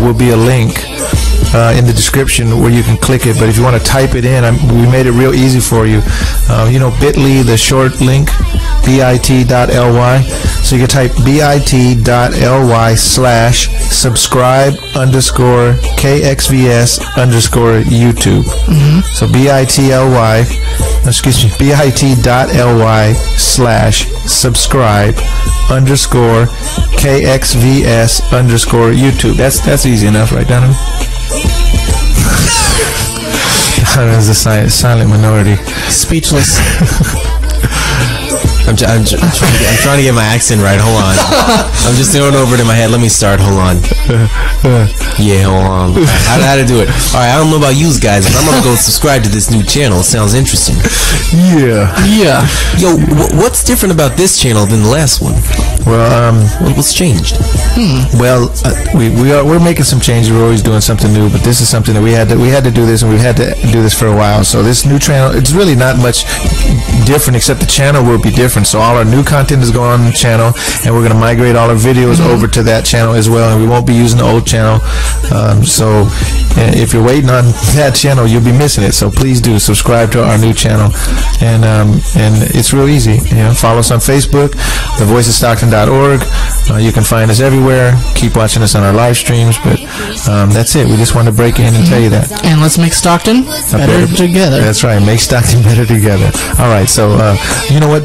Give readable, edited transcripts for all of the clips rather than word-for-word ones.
will be a link in the description where you can click it. But if you want to type it in, we made it real easy for you. Bit.ly, the short link, bit.ly. So you can type bit.ly/subscribe_KXVS_YouTube. So bit.ly/subscribe_KXVS_YouTube. That's easy enough, right, Donovan? Donovan's a silent minority. Speechless. I'm trying to get my accent right. Hold on. I'm just throwing over it in my head. Let me start. Hold on. Yeah, hold on. How to do it? All right. I don't know about you guys, but I'm gonna go subscribe to this new channel. It sounds interesting. Yeah. Yo, what's different about this channel than the last one? Well, what's changed? Well, we're making some changes. We're always doing something new, but this is something that we had to do this, and we've had to do this for a while. So this new channel, it's really not much different, except the channel will be different. So all our new content is going on the channel, and we're going to migrate all our videos over to that channel as well, and we won't be using the old channel. So if you're waiting on that channel, you'll be missing it. So please do subscribe to our new channel, and it's real easy. Follow us on Facebook, thevoiceofstockton.org. You can find us everywhere. Keep watching us on our live streams, but that's it. We just wanted to break in and tell you that. And let's make Stockton better together. That's right. Make Stockton better together. All right. So you know what?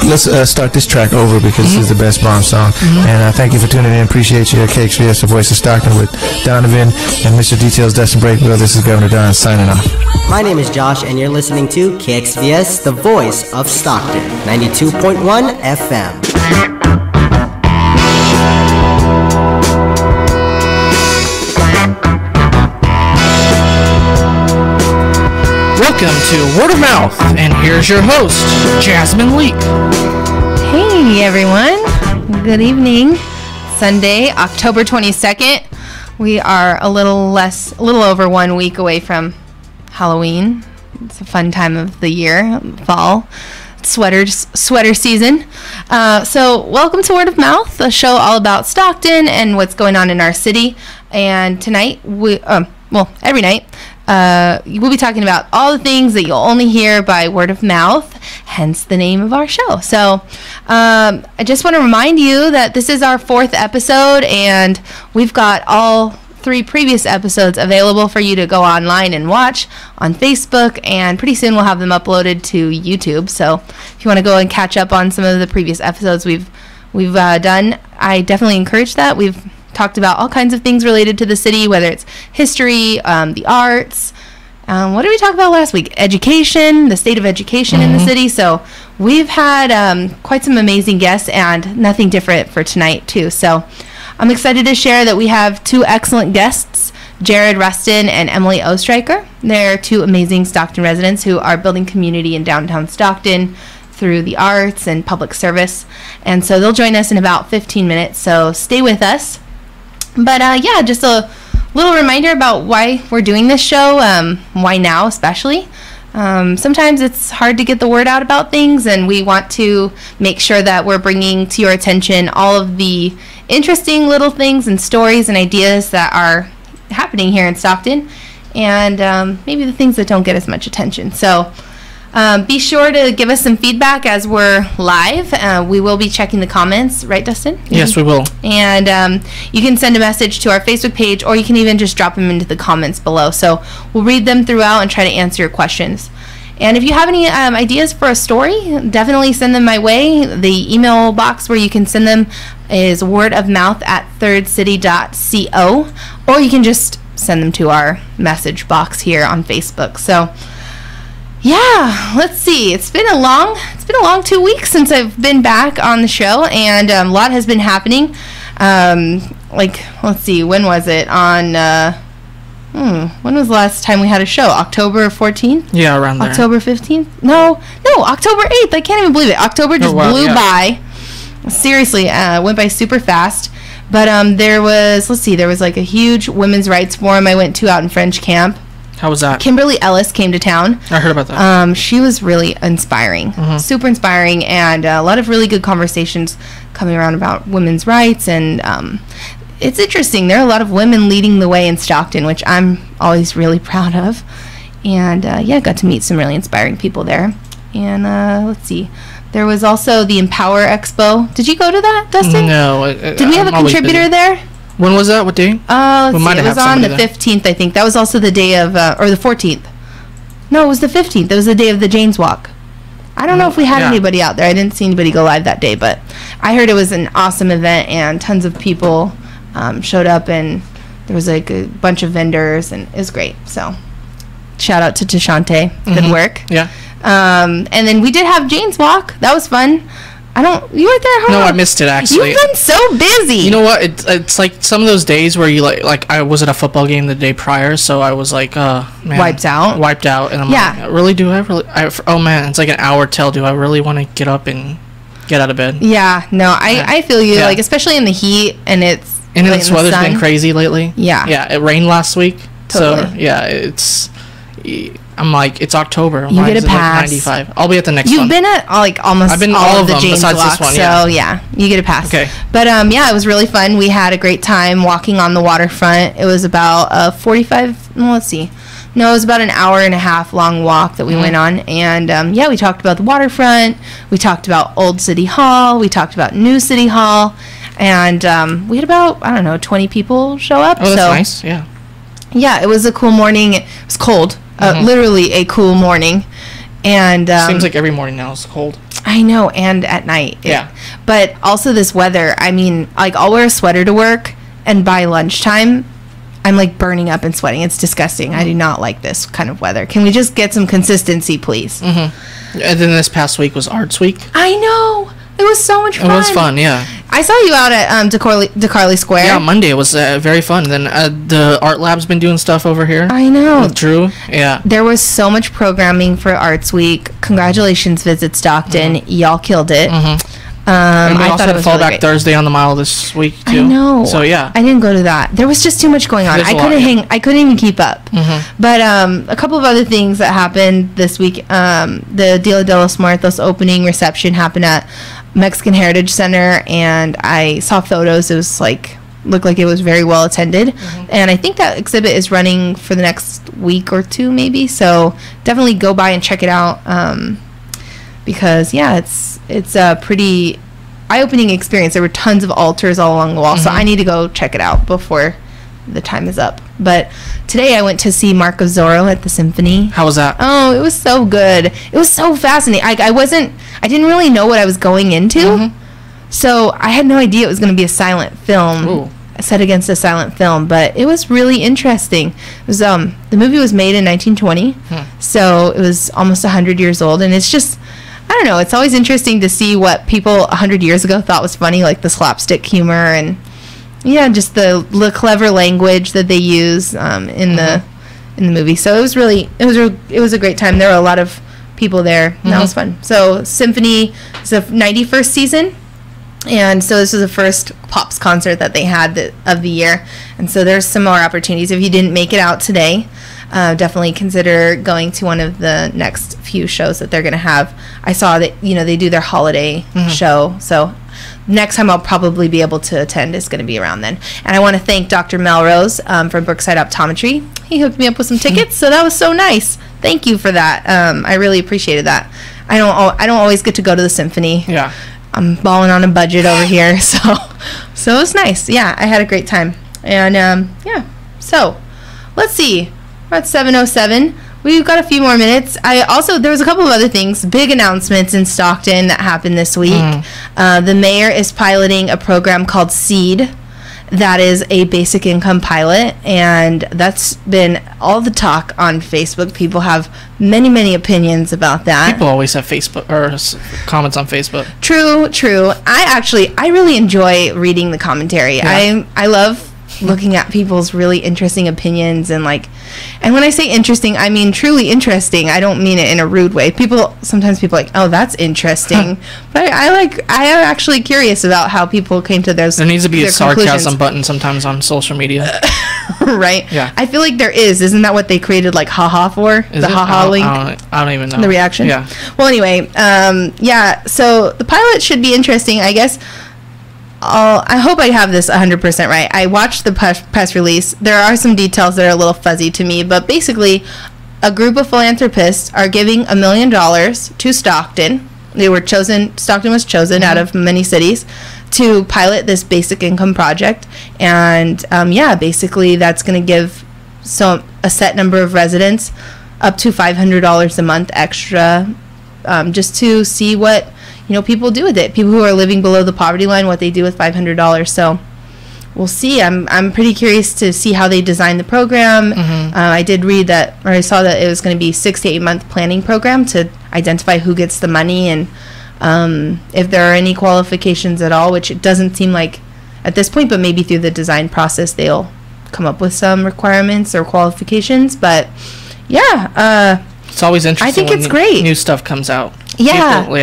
Let's start this track over because this is the best bomb song. And thank you for tuning in. Appreciate you. KXVS, the voice of Stockton, with Donovan and Mr. Details, Dustin Breakville. This is Governor Don signing off. My name is Josh, and you're listening to KXVS, the voice of Stockton, 92.1 FM. Welcome to Word of Mouth, and here's your host, Jasmine Leek. Hey everyone, good evening. Sunday, October 22nd. We are a little over 1 week away from Halloween. It's a fun time of the year, fall, sweater season. So welcome to Word of Mouth, a show all about Stockton and what's going on in our city. And tonight, every night, we'll be talking about all the things that you'll only hear by word of mouth, hence the name of our show. So I just want to remind you that this is our 4th episode, and we've got all 3 previous episodes available for you to go online and watch on Facebook, and pretty soon we'll have them uploaded to YouTube. So if you want to go and catch up on some of the previous episodes we've done, I definitely encourage that. We've talked about all kinds of things related to the city, whether it's history, the arts. What did we talk about last week? Education, the state of education in the city. So we've had quite some amazing guests, and nothing different for tonight too. So I'm excited to share that we have 2 excellent guests, Jared Rustin and Emily Ostreicher. They're 2 amazing Stockton residents who are building community in downtown Stockton through the arts and public service. And so they'll join us in about 15 minutes. So stay with us. But just a little reminder about why we're doing this show, why now especially. Sometimes it's hard to get the word out about things, and we want to make sure that we're bringing to your attention all of the interesting little things and stories and ideas that are happening here in Stockton, and maybe the things that don't get as much attention. So be sure to give us some feedback as we're live. We will be checking the comments, right, Dustin? Yes, we will. And you can send a message to our Facebook page, or you can even just drop them into the comments below. So we'll read them throughout and try to answer your questions. And if you have any ideas for a story, definitely send them my way. The email box where you can send them is wordofmouth@thirdcity.co, or you can just send them to our message box here on Facebook. So yeah, let's see. It's been a long 2 weeks since I've been back on the show, and a lot has been happening. Let's see, when was it? On when was the last time we had a show? October 14th? Yeah, around there. October 15th? No, October 8th. I can't even believe it. October just blew by. Seriously, went by super fast. But there was like a huge women's rights forum I went to out in French Camp. How was that? Kimberly Ellis came to town. I heard about that. She was really inspiring, super inspiring, and a lot of really good conversations coming around about women's rights. And it's interesting. There are a lot of women leading the way in Stockton, which I'm always really proud of. And yeah, got to meet some really inspiring people there. And let's see. There was also the Empower Expo. Did you go to that, Dustin? No. Did we have a contributor there? When was that? What day? Let's see. It was on the 15th, I think. That was also the day of, or the 14th. No, it was the 15th. It was the day of the Jane's Walk. I don't know if we had anybody out there. I didn't see anybody go live that day, but I heard it was an awesome event, and tons of people showed up, and there was like a bunch of vendors, and it was great. So shout out to Tashante. Good work. Yeah. And then we did have Jane's Walk. That was fun. You weren't there, huh? No, I missed it, actually. You've been so busy. You know what? It's like some of those days where you like I was at a football game the day prior, so I was like, man, wiped out, and I'm like, really? Oh man, it's like an hour till. Do I really want to get up and get out of bed? Yeah, no, I feel you. Like, especially in the heat, and this weather's been crazy lately. Yeah, it rained last week. Totally. So yeah, I'm like, it's October. You get a pass. Like 95. I'll be at the next one. You've been at almost I've been all of the them Jane's besides Walk, this one. so yeah, you get a pass. Okay. But yeah, it was really fun. We had a great time walking on the waterfront. It was about 45. Well, let's see. No, it was about an hour and a half long walk that we went on, and yeah, we talked about the waterfront. We talked about Old City Hall. We talked about New City Hall, and we had about 20 people show up. Oh, that's nice. Yeah. Yeah, it was a cool morning. It was cold. Literally a cool morning, and seems like every morning now is cold. I know, and at night. Yeah. But also this weather. I mean, like, I'll wear a sweater to work, and by lunchtime, I'm like burning up and sweating. It's disgusting. I do not like this kind of weather. Can we just get some consistency, please? And then this past week was Arts Week. I know. It was so much fun. It was fun, yeah. I saw you out at DeCarly Square. Yeah, Monday. It was very fun. Then the Art Lab's been doing stuff over here. I know. With Drew, yeah. There was so much programming for Arts Week. Congratulations, Visit Stockton. Y'all killed it. And we I also thought had it was Fallback really great. Thursday on the Mile this week, too. I know. So, yeah. I didn't go to that. There was just too much going on. There's I a couldn't lot, I couldn't even keep up. But a couple of other things that happened this week. The Dia de los Muertos opening reception happened at Mexican Heritage Center, and I saw photos. It was looked like it was very well attended, and I think that exhibit is running for the next week or two, maybe. So definitely go by and check it out, because yeah, it's a pretty eye-opening experience. There were tons of altars all along the wall, so I need to go check it out before the time is up. But today I went to see Mark of Zorro at the Symphony. How was that? Oh, it was so good. It was so fascinating. I didn't really know what I was going into. So I had no idea it was going to be a silent film set against a silent film, but it was really interesting. It was the movie was made in 1920, so it was almost 100 years old, and it's just, I don't know, it's always interesting to see what people 100 years ago thought was funny, like the slapstick humor and yeah, just the clever language that they use in the movie. So it was a great time. There were a lot of people there. That was fun. So Symphony is the 91st season, and so this was the first Pops concert that they had of the year. And so there's some more opportunities. If you didn't make it out today, definitely consider going to one of the next few shows that they're going to have. I saw that they do their holiday show, so next time I'll probably be able to attend is going to be around then. And I want to thank Dr. Melrose from Brookside Optometry. He hooked me up with some tickets, so that was so nice. Thank you for that. I really appreciated that. I don't always get to go to the Symphony. Yeah. I'm balling on a budget over here, so it was nice. Yeah, I had a great time. And yeah, so let's see. We're at 7:07. We've got a few more minutes. There was a couple of other things, big announcements in Stockton that happened this week. The mayor is piloting a program called SEED. That is a basic income pilot, and that's been all the talk on Facebook. People have many, many opinions about that. People always have Facebook or comments on Facebook. True. I really enjoy reading the commentary. Yeah. I love looking at people's really interesting opinions, and when I say interesting, I mean truly interesting. I don't mean it in a rude way. Sometimes people are like, oh, that's interesting. But I am actually curious about how people came to those. There needs to be a sarcasm button sometimes on social media. Right? Yeah. I feel like there is. Isn't that what they created haha for? Is the it? haha link? I don't even know. The reaction? Yeah. Well, anyway, yeah, so the pilot should be interesting, I guess. I hope I have this 100% right. I watched the press release. There are some details that are a little fuzzy to me, but basically, a group of philanthropists are giving $1 million to Stockton. Stockton was chosen out of many cities to pilot this basic income project. And basically that's going to give a set number of residents up to $500 a month extra, just to see what people do with it. People who are living below the poverty line, what they do with $500. So we'll see. I'm pretty curious to see how they design the program. I did read that, or I saw that it was going to be 6 to 8 month planning program to identify who gets the money and if there are any qualifications at all, which it doesn't seem like at this point, but maybe through the design process they'll come up with some requirements or qualifications. But it's always interesting. I think when it's great. New stuff comes out. Yeah. People,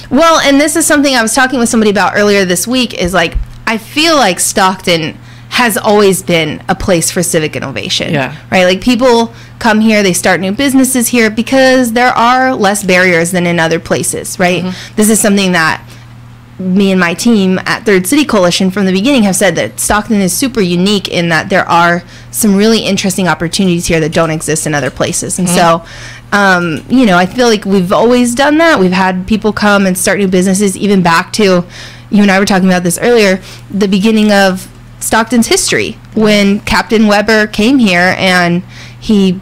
Well, and this is something I was talking with somebody about earlier this week, is like, I feel like Stockton has always been a place for civic innovation. Yeah. Right? Like, people come here, they start new businesses here because there are less barriers than in other places, right? This is something that me and my team at Third City Coalition from the beginning have said, that Stockton is super unique in that there are some really interesting opportunities here that don't exist in other places. And so, I feel like we've always done that. We've had people come and start new businesses, even back to, you and I were talking about this earlier, the beginning of Stockton's history, when Captain Weber came here and he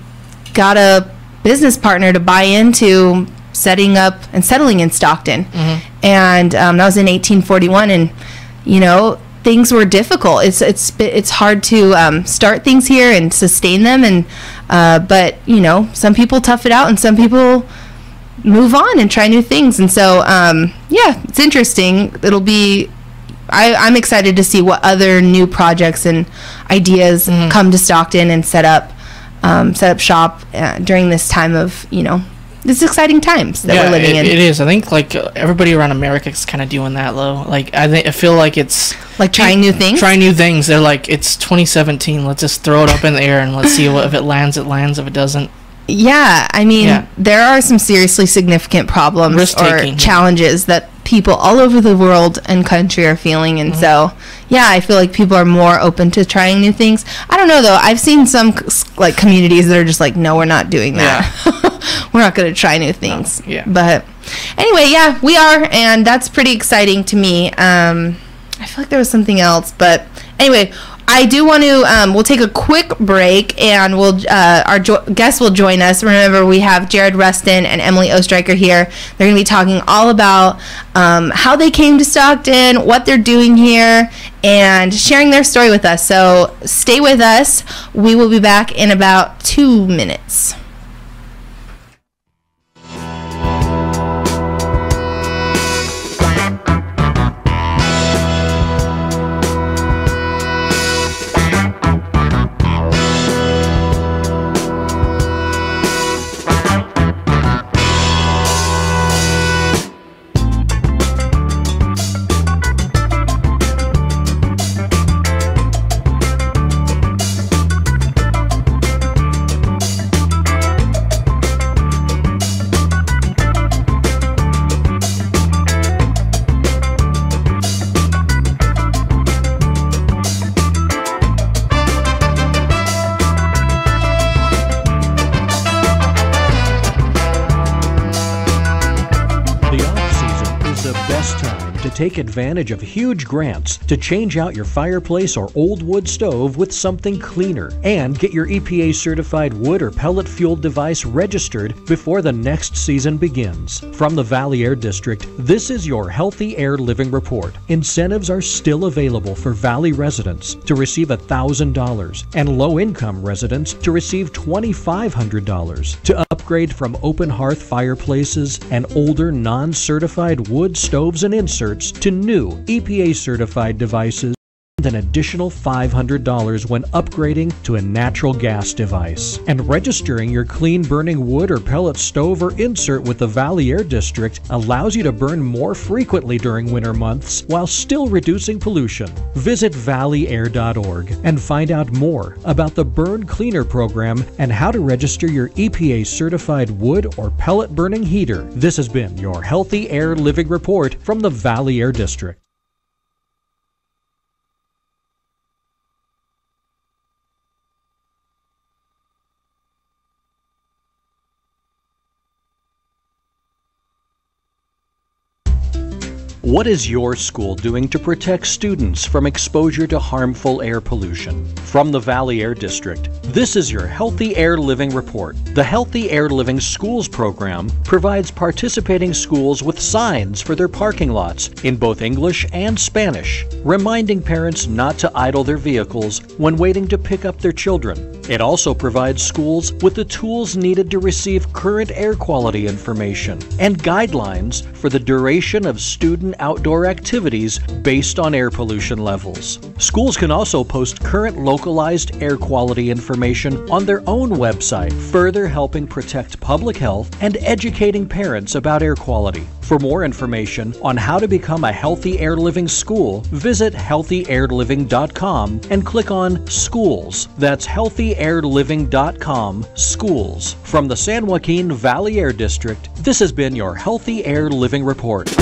got a business partner to buy into setting up and settling in Stockton. And that was in 1841, and things were difficult. It's hard to start things here and sustain them, and but some people tough it out and some people move on and try new things. And so it's interesting. It'll be I'm excited to see what other new projects and ideas come to Stockton and set up shop during this time of this exciting times that we're living in. It is. I think everybody around America is kind of doing that, though. I feel like it's like trying new things. Trying new things. They're like, it's 2017. Let's just throw it up in the air and let's see if it lands. It lands. If it doesn't. Yeah, I mean, there are some seriously significant problems or challenges that people all over the world and country are feeling, and so I feel like people are more open to trying new things. I don't know though. I've seen some communities that are just like, no, we're not doing that. We're not going to try new things. But anyway, we are, and that's pretty exciting to me. I feel like there was something else, but anyway, I do want to, we'll take a quick break, and our guests will join us. Remember, we have Jared Rustin and Emily Ostreicher here. They're going to be talking all about how they came to Stockton, what they're doing here, and sharing their story with us. So stay with us. We will be back in about 2 minutes. Take advantage of huge grants to change out your fireplace or old wood stove with something cleaner, and get your EPA certified wood or pellet fueled device registered before the next season begins. From the Valley Air District, this is your Healthy Air Living Report. Incentives are still available for Valley residents to receive $1,000 and low-income residents to receive $2,500 to upgrade from open hearth fireplaces and older non-certified wood stoves and inserts to new EPA-certified devices, and an additional $500 when upgrading to a natural gas device. And registering your clean-burning wood or pellet stove or insert with the Valley Air District allows you to burn more frequently during winter months while still reducing pollution. Visit valleyair.org and find out more about the Burn Cleaner program and how to register your EPA-certified wood or pellet-burning heater. This has been your Healthy Air Living Report from the Valley Air District. What is your school doing to protect students from exposure to harmful air pollution? From the Valley Air District, this is your Healthy Air Living Report. The Healthy Air Living Schools program provides participating schools with signs for their parking lots in both English and Spanish, reminding parents not to idle their vehicles when waiting to pick up their children. It also provides schools with the tools needed to receive current air quality information and guidelines for the duration of student outdoor activities based on air pollution levels. Schools can also post current localized air quality information on their own website, further helping protect public health and educating parents about air quality. For more information on how to become a Healthy Air Living school, visit healthyairliving.com and click on Schools. That's healthyairliving.com, Schools. From the San Joaquin Valley Air District, this has been your Healthy Air Living Report.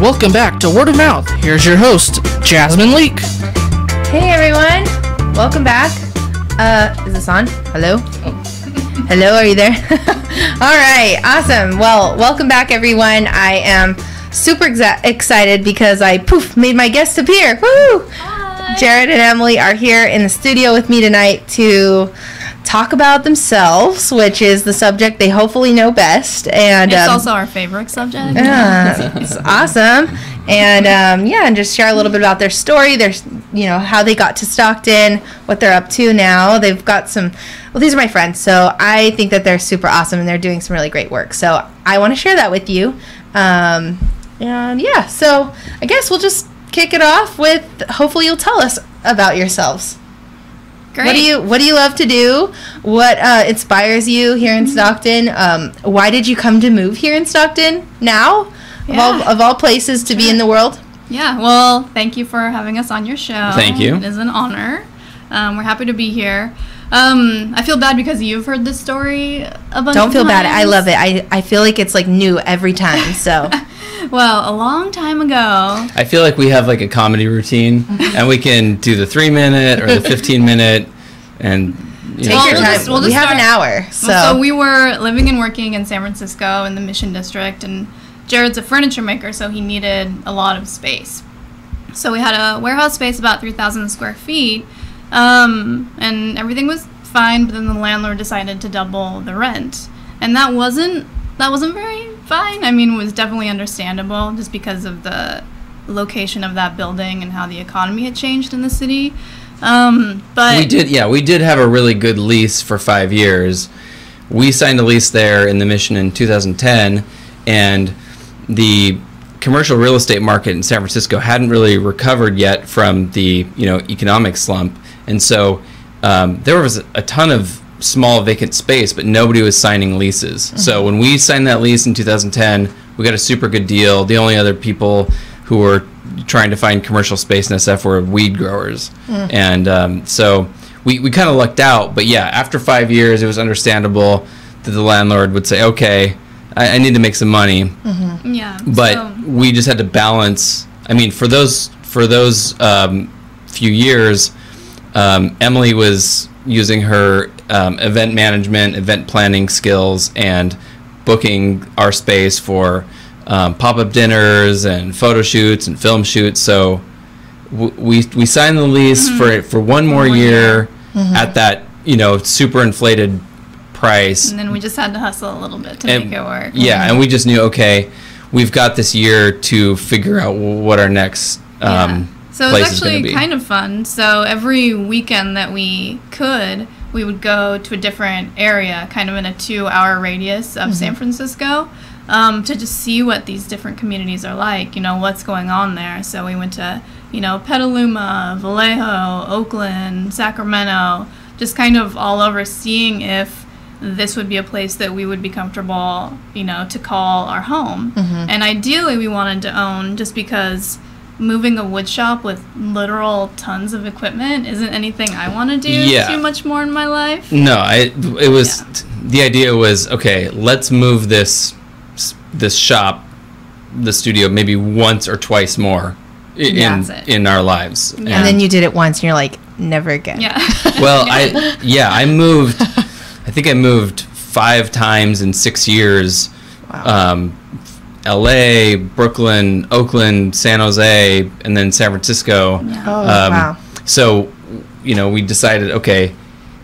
Welcome back to Word of Mouth. Here's your host, Jasmine Leek. Hey everyone, welcome back. Is this on? Hello? Hello, are you there? All right, awesome. Well, welcome back everyone. I am super excited because I made my guests appear. Woo! Hi. Jared and Emily are here in the studio with me tonight to talk about themselves, which is the subject they hopefully know best. And it's also our favorite subject. Yeah, it's awesome. And and just share a little bit about their story, how they got to Stockton, what they're up to now. They've got these are my friends, so I think that they're super awesome and they're doing some really great work. So I want to share that with you. So I guess we'll just kick it off with, hopefully you'll tell us about yourselves. Great. What do you love to do? What inspires you here in Stockton? Why did you come to move here in Stockton now? Yeah. Of all places to be in the world? Yeah, well, thank you for having us on your show. Thank you. It is an honor. We're happy to be here. I feel bad because you've heard this story a bunch of times. Don't feel bad. I love it. I feel like it's like new every time. So, well, a long time ago. I feel like we have like a comedy routine, and we can do the 3-minute or the 15-minute, and take your time. We have an hour. So we were living and working in San Francisco in the Mission District, and Jared's a furniture maker, so he needed a lot of space. So we had a warehouse space about 3,000 square feet, and everything was fine, but then the landlord decided to double the rent. And that wasn't very fine. I mean, it was definitely understandable just because of the location of that building and how the economy had changed in the city. But we did have a really good lease for 5 years. We signed a lease there in the Mission in 2010, and the commercial real estate market in San Francisco hadn't really recovered yet from the economic slump, and so there was a ton of small vacant space, but nobody was signing leases. Mm-hmm. So when we signed that lease in 2010, we got a super good deal. The only other people who were trying to find commercial space in SF were weed growers, and so we kind of lucked out. But yeah, after 5 years, it was understandable that the landlord would say, "Okay, I need to make some money." Mm-hmm. Yeah, but we just had to balance. I mean, for those few years, Emily was using her event management, event planning skills, and booking our space for pop-up dinners and photo shoots and film shoots. So we signed the lease for one more year at that super inflated price, and then we just had to hustle a little bit to make it work. Yeah, and we just knew, okay, we've got this year to figure out what our next so it was actually kind of fun. So every weekend that we could, we would go to a different area, kind of in a 2-hour radius of San Francisco, to just see what these different communities are like, what's going on there. So we went to, Petaluma, Vallejo, Oakland, Sacramento, just kind of all over, seeing if this would be a place that we would be comfortable, to call our home. And ideally we wanted to own, just because moving a wood shop with literal tons of equipment isn't anything I want to do Yeah. too much more in my life. No, it was the idea was, okay, let's move this shop, the studio, maybe once or twice more That's it. in our lives. Yeah. And then you did it once, and you're like, never again. Yeah. Well, I moved. I think I moved 5 times in 6 years. Wow. L.A., Brooklyn, Oakland, San Jose, and then San Francisco. Yeah. Oh, wow. So, we decided, okay,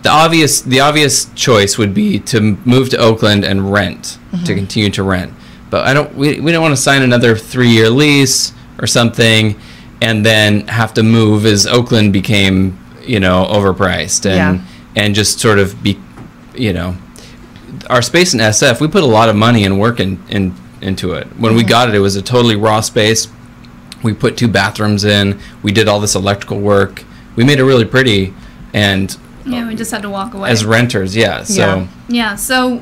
the obvious choice would be to move to Oakland and rent, to continue to rent. But we don't want to sign another 3-year lease or something, and then have to move as Oakland became, overpriced and just sort of be, our space in SF. We put a lot of money and work into it. When we got it, it was a totally raw space. We put 2 bathrooms in. We did all this electrical work. We made it really pretty, and Yeah, we just had to walk away. as renters, yeah. So Yeah, so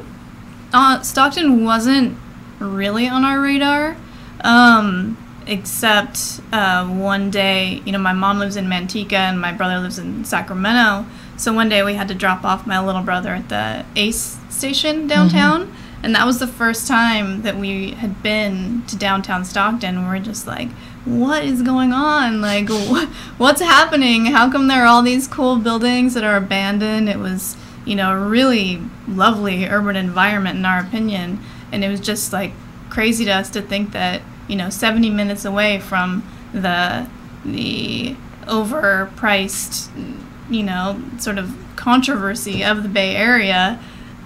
Stockton wasn't really on our radar, except one day, my mom lives in Manteca and my brother lives in Sacramento. So one day we had to drop off my little brother at the ACE station downtown. And that was the first time that we had been to downtown Stockton. We were just like, what is going on? Like, what's happening? How come there are all these cool buildings that are abandoned? It was, a really lovely urban environment in our opinion. And it was just like crazy to us to think that, 70 minutes away from the overpriced, sort of controversy of the Bay Area,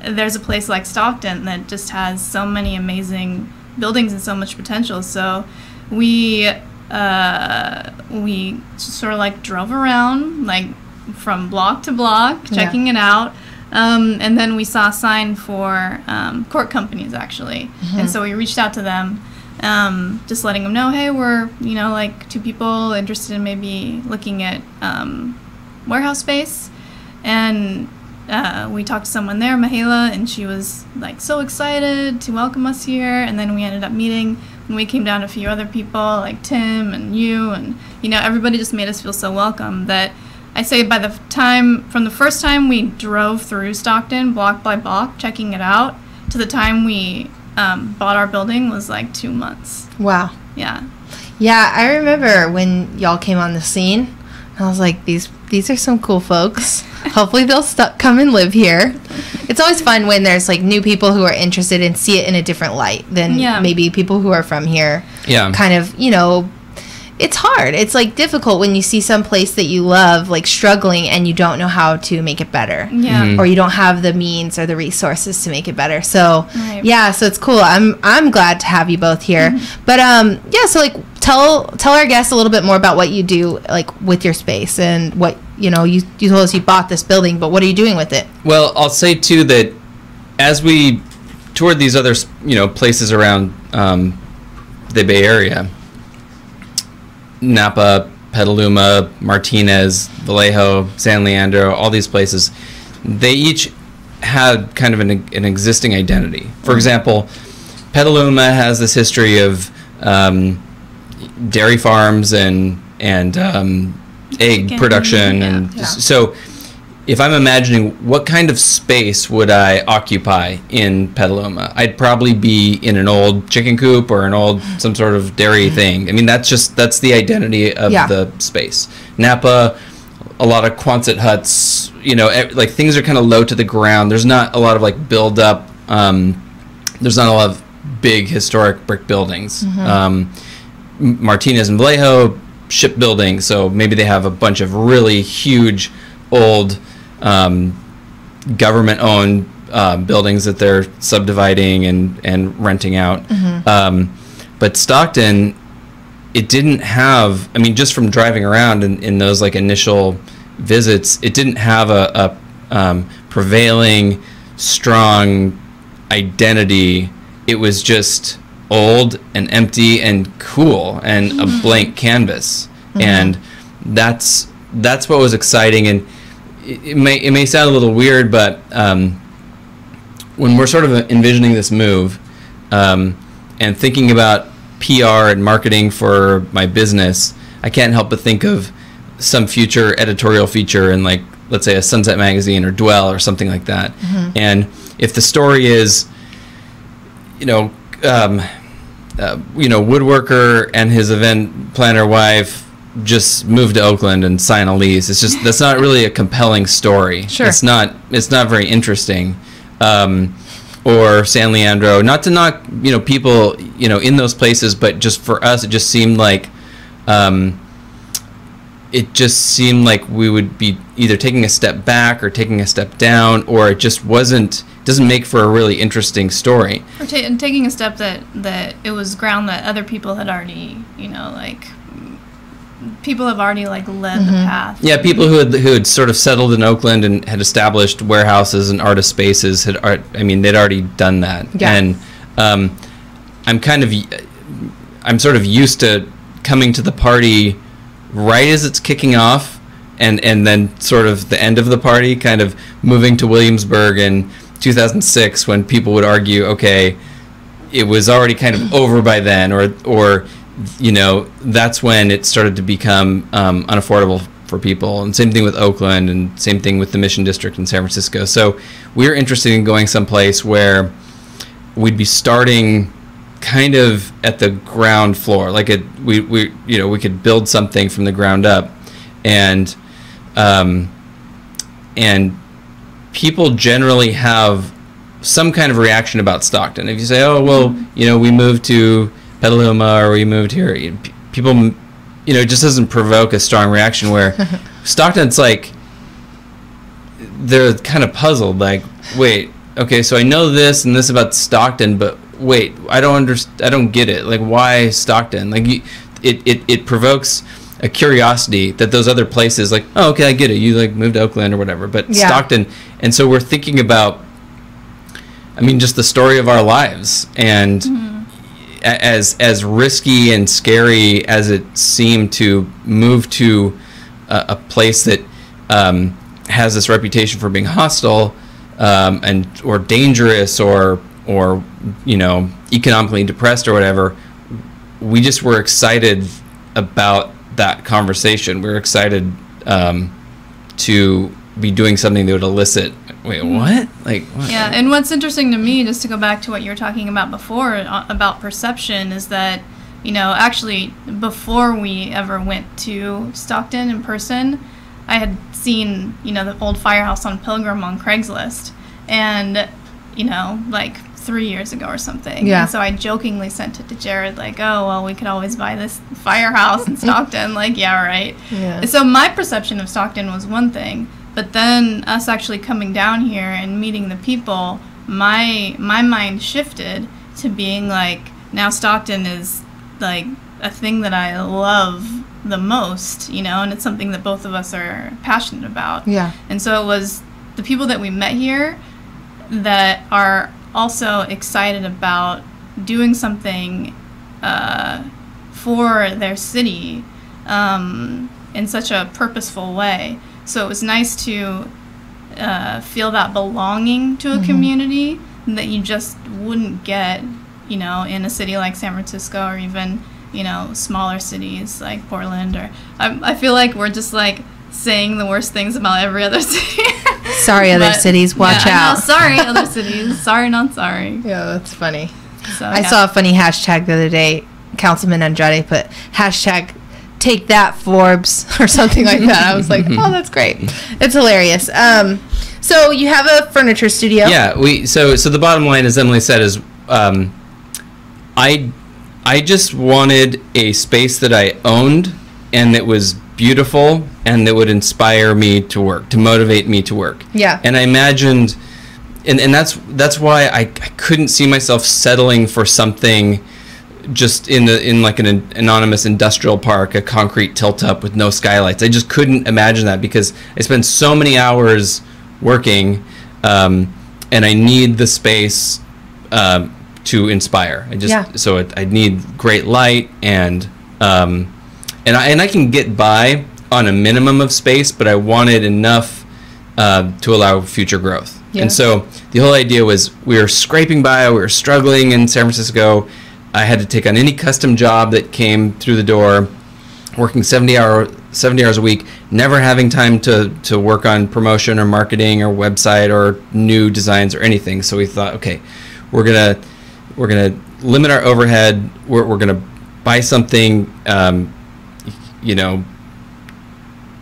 there's a place like Stockton that just has so many amazing buildings and so much potential. So we sort of like drove around, like from block to block, checking it out. And then we saw a sign for court companies, actually. And so we reached out to them, just letting them know, hey, we're, like 2 people interested in maybe looking at warehouse space. And we talked to someone there, Mahela, and she was like so excited to welcome us here. And then we ended up meeting, when we came down, a few other people like Tim and you, and everybody just made us feel so welcome that I say from the first time we drove through Stockton block by block checking it out to the time we bought our building was like 2 months. Wow. Yeah. Yeah, I remember when y'all came on the scene. I was like, these are some cool folks. Hopefully they'll come and live here. It's always fun when there's like new people who are interested and see it in a different light than maybe people who are from here. Yeah. Kind of, it's hard. It's like difficult when you see some place that you love like struggling and you don't know how to make it better. Yeah. Or you don't have the means or the resources to make it better. So Right. yeah, so it's cool. I'm glad to have you both here. But so like tell our guests a little bit more about what you do like with your space and what you told us you bought this building, but what are you doing with it? Well, I'll say too that as we toured these other places around the Bay Area, Napa, Petaluma, Martinez, Vallejo, San Leandro, all these places, they each had kind of an existing identity. For example, Petaluma has this history of dairy farms and egg Chicken, production, yeah. and so if I'm imagining what kind of space would I occupy in Petaluma, I'd probably be in an old chicken coop or some sort of dairy thing. I mean, that's the identity of the space. Napa, a lot of Quonset huts, like things are kind of low to the ground. There's not a lot of like build up. There's not a lot of big historic brick buildings. Martinez and Vallejo, shipbuilding, so maybe they have a bunch of really huge old government-owned buildings that they're subdividing and renting out. But Stockton, it didn't have, I mean, just from driving around in those like initial visits, it didn't have a prevailing, strong identity. It was just old and empty and cool and a blank canvas. And that's what was exciting. And it may sound a little weird, but when we're sort of envisioning this move and thinking about PR and marketing for my business, I can't help but think of some future editorial feature in, like, let's say a Sunset magazine or Dwell or something like that. And if the story is, woodworker and his event planner wife just moved to Oakland and sign a lease, it's just, that's not really a compelling story. Sure. It's not very interesting. Or San Leandro, not to knock, people, in those places, but just for us, it just seemed like, we would be either taking a step back or taking a step down, or it just doesn't make for a really interesting story. Or taking a step that it was ground that other people had already, people have already led the path. Yeah, people who had sort of settled in Oakland and had established warehouses and artist spaces they'd already done that. Yeah. And I'm sort of used to coming to the party right as it's kicking off, and then sort of the end of the party, kind of moving to Williamsburg in 2006 when people would argue, okay, it was already kind of over by then, or that's when it started to become unaffordable for people. And same thing with Oakland, and same thing with the Mission District in San Francisco. So we're interested in going someplace where we'd be starting kind of at the ground floor, like we could build something from the ground up, and people generally have some kind of reaction about Stockton. If you say, oh, well, we moved to Petaluma or we moved here, people, it just doesn't provoke a strong reaction, where Stockton's like, they're kind of puzzled, like, wait, okay, so I know this and this about Stockton, but wait, I don't get it. Like, why Stockton? Like, it provokes a curiosity that those other places, like, oh, okay, I get it. You moved to Oakland or whatever, but Yeah. Stockton. And so we're thinking about, just the story of our lives, and as risky and scary as it seemed to move to a place that has this reputation for being hostile, or dangerous, or economically depressed or whatever, we just were excited about that conversation. We were excited to be doing something that would elicit, wait, what? Like, what? Yeah, and what's interesting to me, just to go back to what you were talking about before, about perception, is that, actually, before we ever went to Stockton in person, I had seen, the old firehouse on Pilgrim on Craigslist, and, 3 years ago or something. Yeah. And so I jokingly sent it to Jared, like, oh, well, we could always buy this firehouse in Stockton. Like, yeah, right. Yeah. So my perception of Stockton was one thing, but then us actually coming down here and meeting the people, my mind shifted to being like, now Stockton is like a thing that I love the most, and it's something that both of us are passionate about. Yeah. And so it was the people that we met here that are also excited about doing something for their city in such a purposeful way. So it was nice to feel that belonging to a community that you just wouldn't get, in a city like San Francisco, or even, smaller cities like Portland. Or I feel like we're just like saying the worst things about every other city. Sorry, other cities, watch out. Sorry, other cities. Sorry, not sorry. Yeah, that's funny. So, I saw a funny hashtag the other day. Councilman Andrade put hashtag take that Forbes or something like that. I was like, oh, that's great. It's hilarious. So you have a furniture studio. Yeah, so the bottom line, as Emily said, is I just wanted a space that I owned and that was beautiful and that would inspire me to work, to motivate me to work. Yeah. And I imagined, and that's why I couldn't see myself settling for something just in like an anonymous industrial park, a concrete tilt up with no skylights. I just couldn't imagine that, because I spend so many hours working, and I need the space to inspire. I need great light, and I can get by on a minimum of space, but I wanted enough to allow future growth. Yeah. And so the whole idea was, we were scraping by, we were struggling in San Francisco. I had to take on any custom job that came through the door. working 70 hours a week, never having time to work on promotion or marketing or website or new designs or anything. So we thought, okay, we're gonna limit our overhead. We're gonna buy something,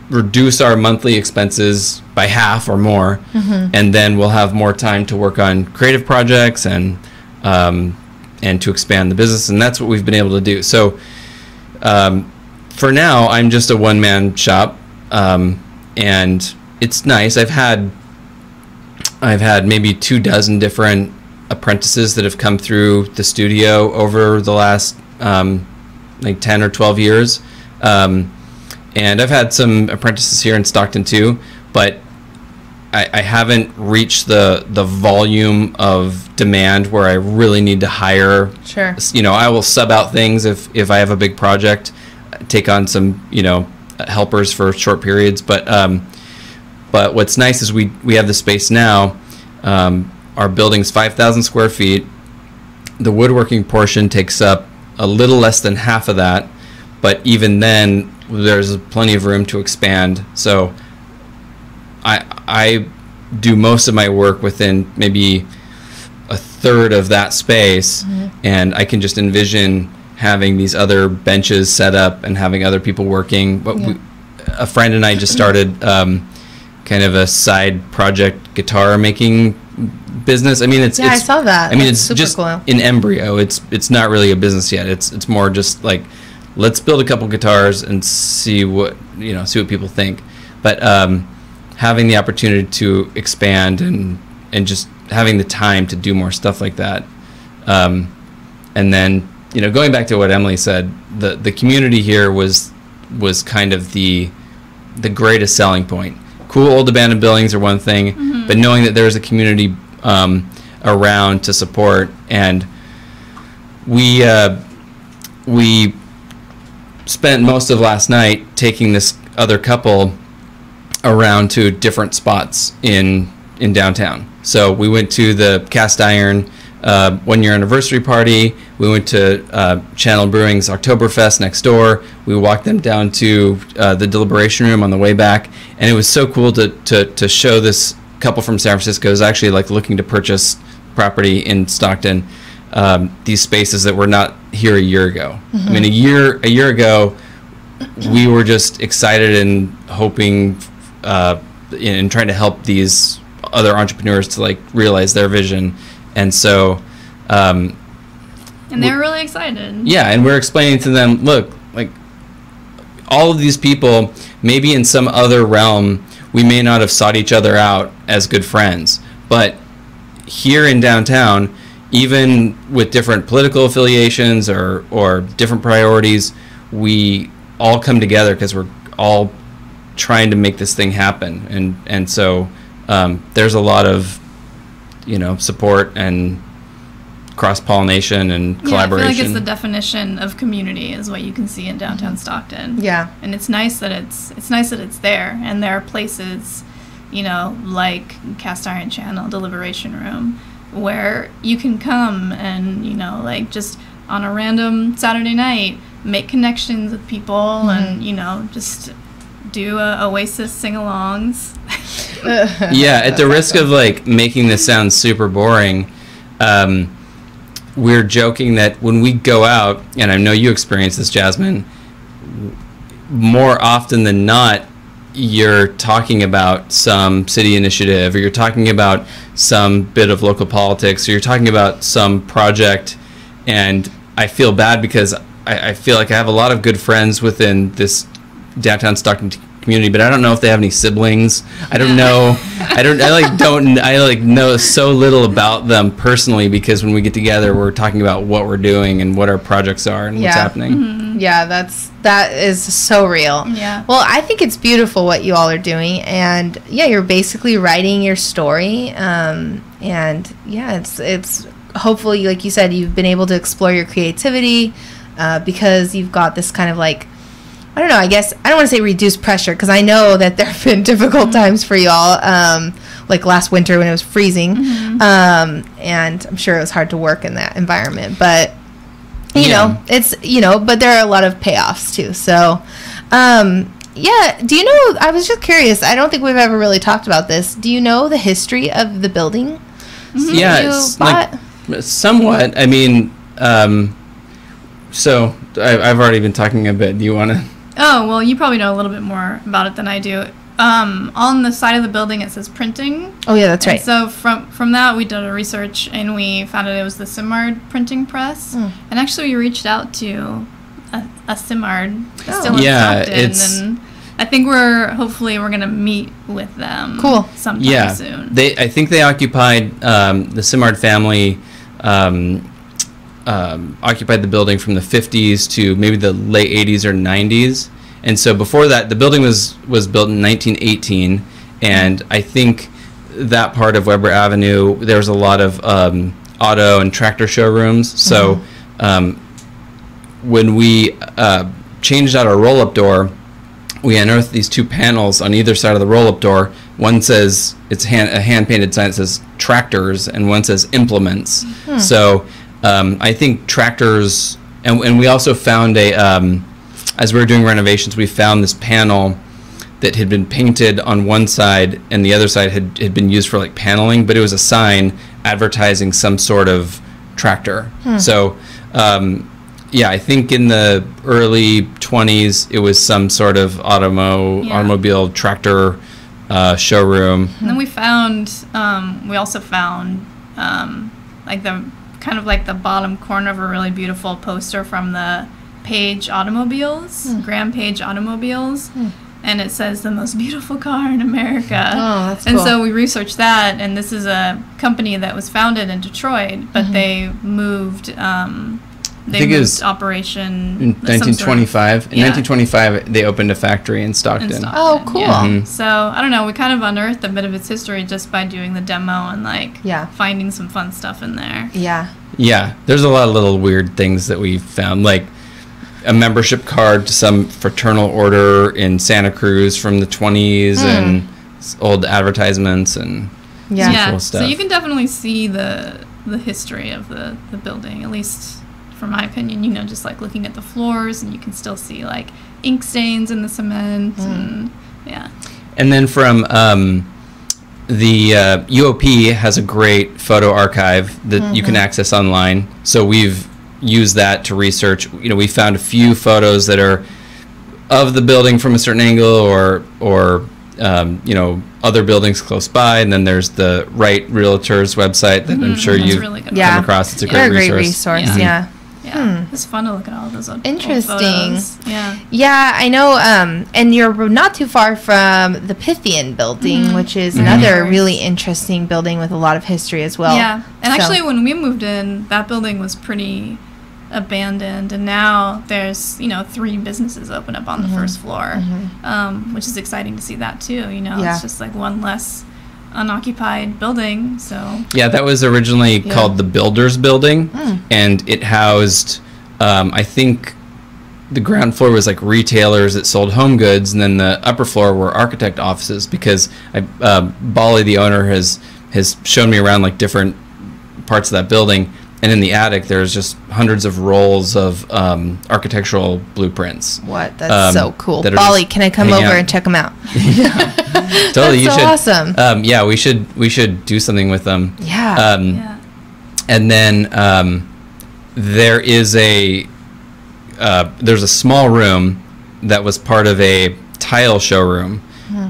reduce our monthly expenses by half or more, and then we'll have more time to work on creative projects and to expand the business. And that's what we've been able to do. So for now, I'm just a one-man shop, and it's nice. I've had maybe 24 different apprentices that have come through the studio over the last 10 or 12 years. And I've had some apprentices here in Stockton too, but I haven't reached the volume of demand where I really need to hire. Sure. I will sub out things if I have a big project, take on some, helpers for short periods. But what's nice is we have the space now. Our building's 5,000 square feet. The woodworking portion takes up a little less than half of that, but even then, there's plenty of room to expand. So I do most of my work within maybe a third of that space, and I can just envision having these other benches set up and having other people working. But a friend and I just started kind of a side project guitar making business. I mean, it's I saw that. I mean, That's it's just cool. in embryo. It's not really a business yet. It's more just like, let's build a couple guitars and see what people think. But having the opportunity to expand and just having the time to do more stuff like that, and then going back to what Emily said, the community here was kind of the greatest selling point. Cool old abandoned buildings are one thing, but knowing that there's a community around to support, and we spent most of last night taking this other couple around to different spots in downtown. So we went to the Cast Iron 1-year anniversary party. We went to Channel Brewing's Oktoberfest next door. We walked them down to the Deliberation Room on the way back, and it was so cool to show this couple from San Francisco who's actually looking to purchase property in Stockton, these spaces that were not here a year ago. I mean, a year ago, we were just excited and hoping and trying to help these other entrepreneurs to realize their vision. And so and they're really excited. Yeah, and we're explaining to them, look, all of these people, maybe in some other realm, we may not have sought each other out as good friends, but here in downtown, even with different political affiliations or different priorities, we all come together because we're all trying to make this thing happen. And so there's a lot of support and cross-pollination and collaboration. I feel like it's the definition of community is what you can see in downtown Stockton. Yeah. And it's nice that it's there, and there are places, like Cast Iron Channel, Deliberation Room, where you can come and just on a random Saturday night make connections with people and just do Oasis sing-alongs. Yeah, at the risk of making this sound super boring, we're joking that when we go out, and I know you experience this, Jasmine, more often than not, you're talking about some city initiative, or you're talking about some bit of local politics, or you're talking about some project, and I feel bad because I feel like I have a lot of good friends within this downtown Stockton community, but I don't know if they have any siblings. I don't know. I know so little about them personally, because when we get together, we're talking about what we're doing and what our projects are and what's happening. Yeah, that is so real. Yeah. Well, I think it's beautiful what you all are doing, and you're basically writing your story. And it's hopefully, like you said, you've been able to explore your creativity because you've got this kind of I don't know, I guess, I don't want to say reduced pressure, because I know that there have been difficult times for y'all, like last winter when it was freezing, and I'm sure it was hard to work in that environment, but, you know, it's, but there are a lot of payoffs too, so, Yeah, do you know, I was just curious, I don't think we've ever really talked about this. Do you know the history of the building? Yeah, it's like somewhat. I mean, so I've already been talking a bit. Do you want to? Oh, well, you probably know a little bit more about it than I do. On the side of the building, it says printing. Oh, yeah, that's right. So from that, we did a research, and we found out it was the Simard printing press. And actually, we reached out to a Simard still in Stockton, and I think we're going to meet with them sometime soon. I think they occupied, the Simard family occupied the building from the 50s to maybe the late 80s or 90s. And so before that, the building was built in 1918, and I think that part of Weber Avenue, there was a lot of auto and tractor showrooms. So when we changed out our roll-up door, we unearthed these two panels on either side of the roll-up door. One says, it's a hand-painted sign that says tractors, and one says implements. So I think tractors, and we also found as we were doing renovations, we found this panel that had been painted on one side, and the other side had been used for like paneling, but it was a sign advertising some sort of tractor. So yeah, I think in the early 20s, it was some sort of automobile tractor showroom. And then we also found like the bottom corner of a really beautiful poster from the Page Automobiles, Graham Page Automobiles. And it says the most beautiful car in America. Oh, that's and cool. so we researched that, and this is a company that was founded in Detroit, but they moved. They moved operation in 1925. In 1925, they opened a factory in Stockton. Oh, cool. Yeah. So I don't know. We kind of unearthed a bit of its history just by doing the demo and finding some fun stuff in there. Yeah. Yeah, there's a lot of little weird things that we found, like a membership card to some fraternal order in Santa Cruz from the 20s, and old advertisements and some cool stuff. So you can definitely see the history of the building, at least from my opinion. You know, just like looking at the floors, and you can still see like ink stains in the cement, and And then from the UOP has a great photo archive that you can access online. So we've used that to research. You know, we found a few photos that are of the building from a certain angle, or you know, other buildings close by. And then there's the Wright Realtors website that I'm sure you've really come across. It's a They're great resource. Yeah. It's fun to look at all those old Interesting. photos. Yeah, I know. And you're not too far from the Pythian building, which is another really interesting building with a lot of history as well. Yeah, and actually, when we moved in, that building was pretty abandoned, and now there's 3 businesses open up on the first floor, which is exciting to see that too. It's just like one less unoccupied building. So yeah, that was originally called the Builders Building, and it housed I think the ground floor was like retailers that sold home goods, and then the upper floor were architect offices, because Bali, the owner, has shown me around like different parts of that building. And in the attic, there's just hundreds of rolls of architectural blueprints. What? That's so cool. Bali, can I come over and check them out? Totally. That's so awesome. Yeah, we should do something with them. Yeah. And then there is there's a small room that was part of a tile showroom,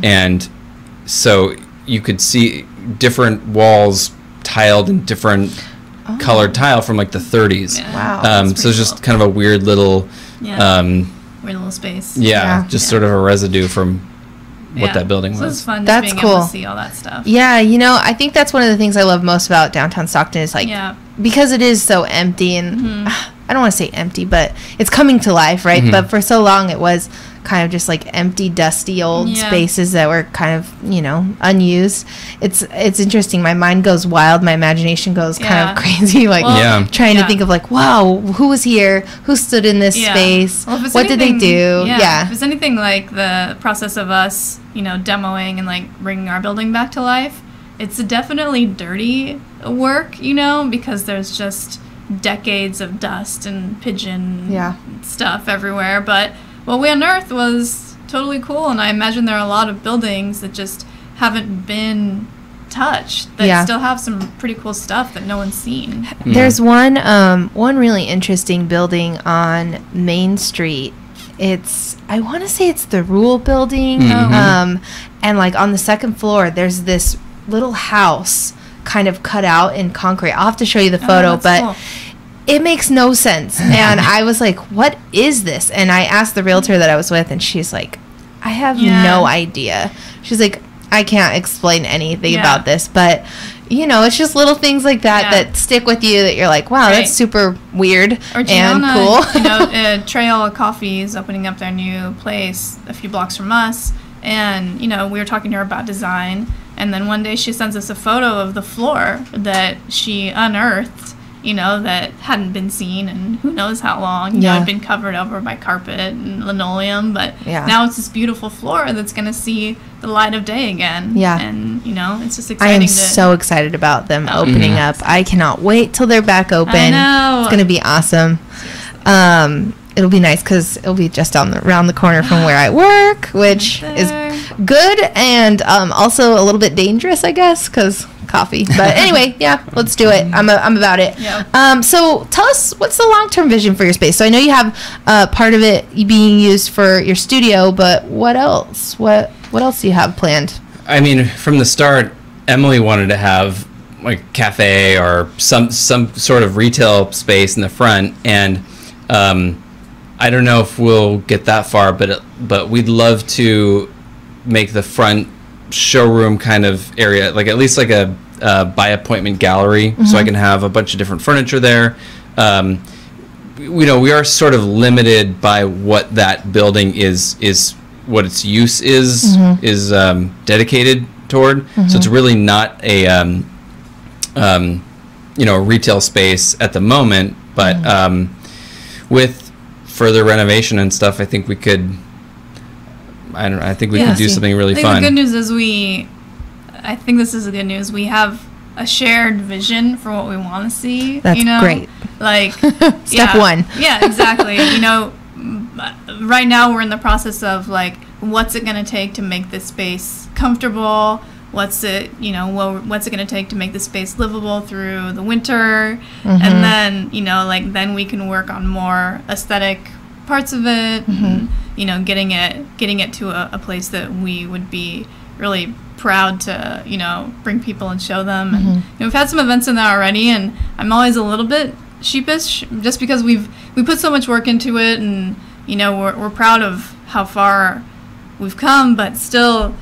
and so you could see different walls tiled in different colored tile from like the 30s. Wow. So it's just kind of a weird little weird little space. Just sort of a residue from what that building was. So it's fun That's just being cool. able to see all that stuff. Yeah, I think that's one of the things I love most about downtown Stockton is like because it is so empty, and I don't want to say empty, but it's coming to life, right? But for so long it was kind of just like empty, dusty old spaces that were kind of unused. It's interesting. My mind goes wild. My imagination goes kind of crazy, like trying to think of like, wow, who was here? Who stood in this space? Well, what did they do? If it's anything like the process of us, demoing and like bringing our building back to life, it's definitely dirty work, because there's just decades of dust and pigeon stuff everywhere. But what we unearthed was totally cool, and I imagine there are a lot of buildings that just haven't been touched that still have some pretty cool stuff that no one's seen. There's one really interesting building on Main Street. I want to say it's the Rule Building, and like on the second floor, there's this little house kind of cut out in concrete. I'll have to show you the photo, but cool. It makes no sense. And I was like, what is this? And I asked the realtor that I was with, and she's like, I have no idea. She's like, I can't explain anything about this, but you know, it's just little things like that that stick with you, that you're like, wow, that's super weird and cool. You know, Trail Coffee is opening up their new place a few blocks from us, and you know, we were talking to her about design, and then one day she sends us a photo of the floor that she unearthed, you know, that hadn't been seen and who knows how long. You know, it had been covered over by carpet and linoleum, but now it's this beautiful floor that's going to see the light of day again. Yeah. And, you know, it's just exciting. I am so excited about them opening up. I cannot wait till they're back open. I know. It's going to be awesome. It'll be nice because it'll be just around the corner from where I work, which is good and also a little bit dangerous, I guess, because coffee. But anyway, let's do it. I'm about it. Yeah. So tell us, what's the long-term vision for your space? So I know you have part of it being used for your studio, but what else? What else do you have planned? I mean, from the start, Emily wanted to have like a cafe or some sort of retail space in the front, and I don't know if we'll get that far, but we'd love to make the front showroom kind of area, like at least like a by appointment gallery, so I can have a bunch of different furniture there. You know, we are sort of limited by what that building is what its use is dedicated toward. So it's really not a you know, retail space at the moment, but with further renovation and stuff, I think we could. I think we could do something really fun. The good news is I think this is the good news. We have a shared vision for what we want to see. That's great. Like step one. Yeah, exactly. You know, right now we're in the process of like, what's it going to take to make this space comfortable? What's it going to take to make the space livable through the winter? And then, you know, like then we can work on more aesthetic parts of it, and, you know, getting it to a place that we would be really proud to, you know, bring people and show them. And you know, we've had some events in there already, and I'm always a little bit sheepish just because we put so much work into it, and you know, we're proud of how far we've come, but still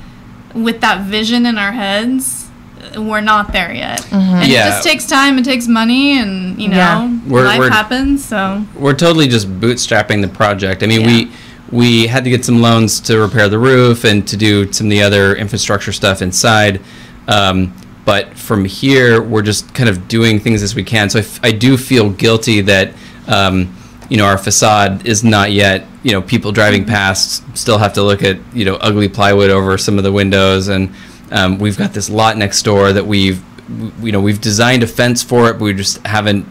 with that vision in our heads, we're not there yet. And it just takes time, it takes money, and you know, life happens. So we're totally just bootstrapping the project. I mean, we had to get some loans to repair the roof and to do some of the other infrastructure stuff inside. But from here, we're just kind of doing things as we can. So I do feel guilty that you know, our facade is not yet, you know, people driving past still have to look at, you know, ugly plywood over some of the windows, and we've got this lot next door that we've designed a fence for it, but we just haven't,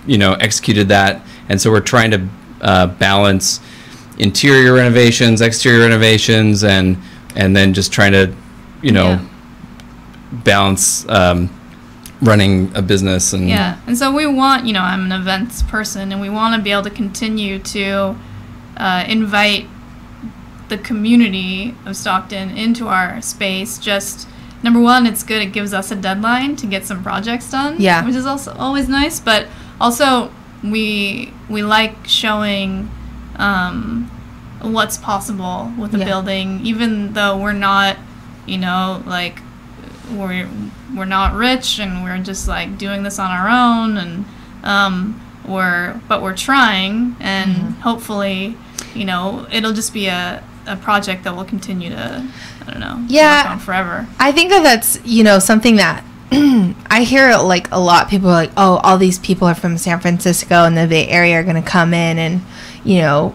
you know, executed that. And so we're trying to balance interior renovations, exterior renovations, and then just trying to, you know, balance running a business. And so we want, you know, I'm an events person, and we want to be able to continue to invite the community of Stockton into our space. Just number one, it's good, it gives us a deadline to get some projects done, which is also always nice, but also we like showing what's possible with the building, even though we're not, you know, like we're not rich, and we're just like doing this on our own, and we're trying, and hopefully, you know, it'll just be a project that will continue to, I don't know, work on forever. I think that's, you know, something that I hear like a lot. People are like, oh, all these people are from San Francisco and the Bay Area are going to come in, and you know,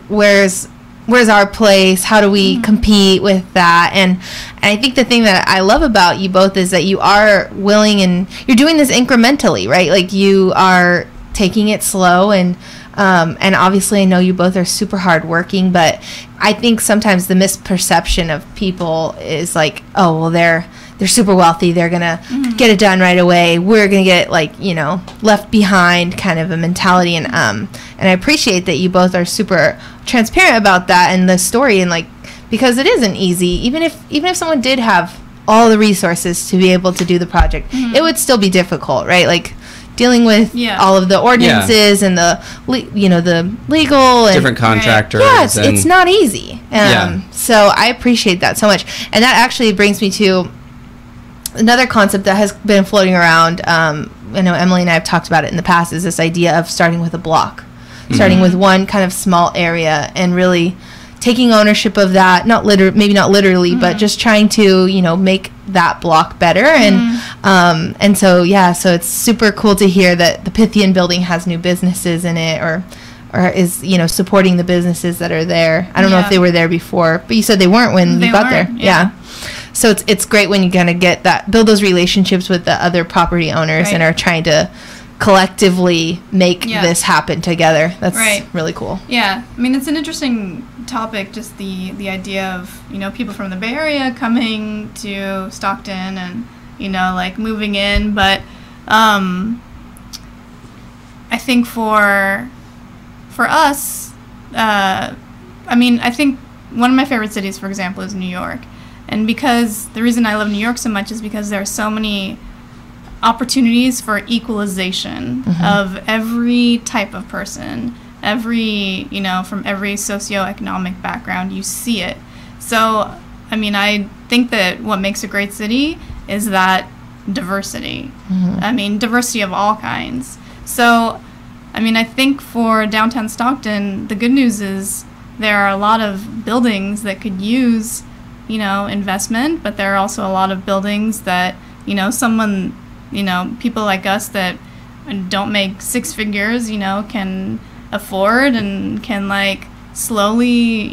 where's our place? How do we compete with that? And I think the thing that I love about you both is that you are willing, and you're doing this incrementally, right? Like you are taking it slow, and And obviously I know you both are super hardworking, but I think sometimes the misperception of people is like, oh, well, they're super wealthy, they're gonna get it done right away, we're gonna get left behind kind of a mentality. And I appreciate that you both are super transparent about that and the story, and because it isn't easy. Even if someone did have all the resources to be able to do the project, it would still be difficult, right? Dealing with all of the ordinances and the legal and different contractors. It's not easy. So I appreciate that so much. And that actually brings me to another concept that has been floating around. I know Emily and I have talked about it in the past, is this idea of starting with a block, starting with one kind of small area and really taking ownership of that, maybe not literally, but just trying to, make that block better. And so it's super cool to hear that the Pythian building has new businesses in it, or is, supporting the businesses that are there. I don't know if they were there before, but you said they weren't when you got there. Yeah. So it's great when you kind of build those relationships with the other property owners and are trying to collectively make this happen together. That's really cool. Yeah. I mean, it's an interesting topic, just the idea of, people from the Bay Area coming to Stockton and, moving in. But I think for us, I think one of my favorite cities, for example, is New York. And because the reason I love New York so much is because there are so many opportunities for equalization of every type of person, from every socioeconomic background. You see it. So, I think that what makes a great city is that diversity. Diversity of all kinds. So, I think for downtown Stockton, the good news is there are a lot of buildings that could use investment, but there are also a lot of buildings that, people like us that don't make six figures, can afford and can slowly,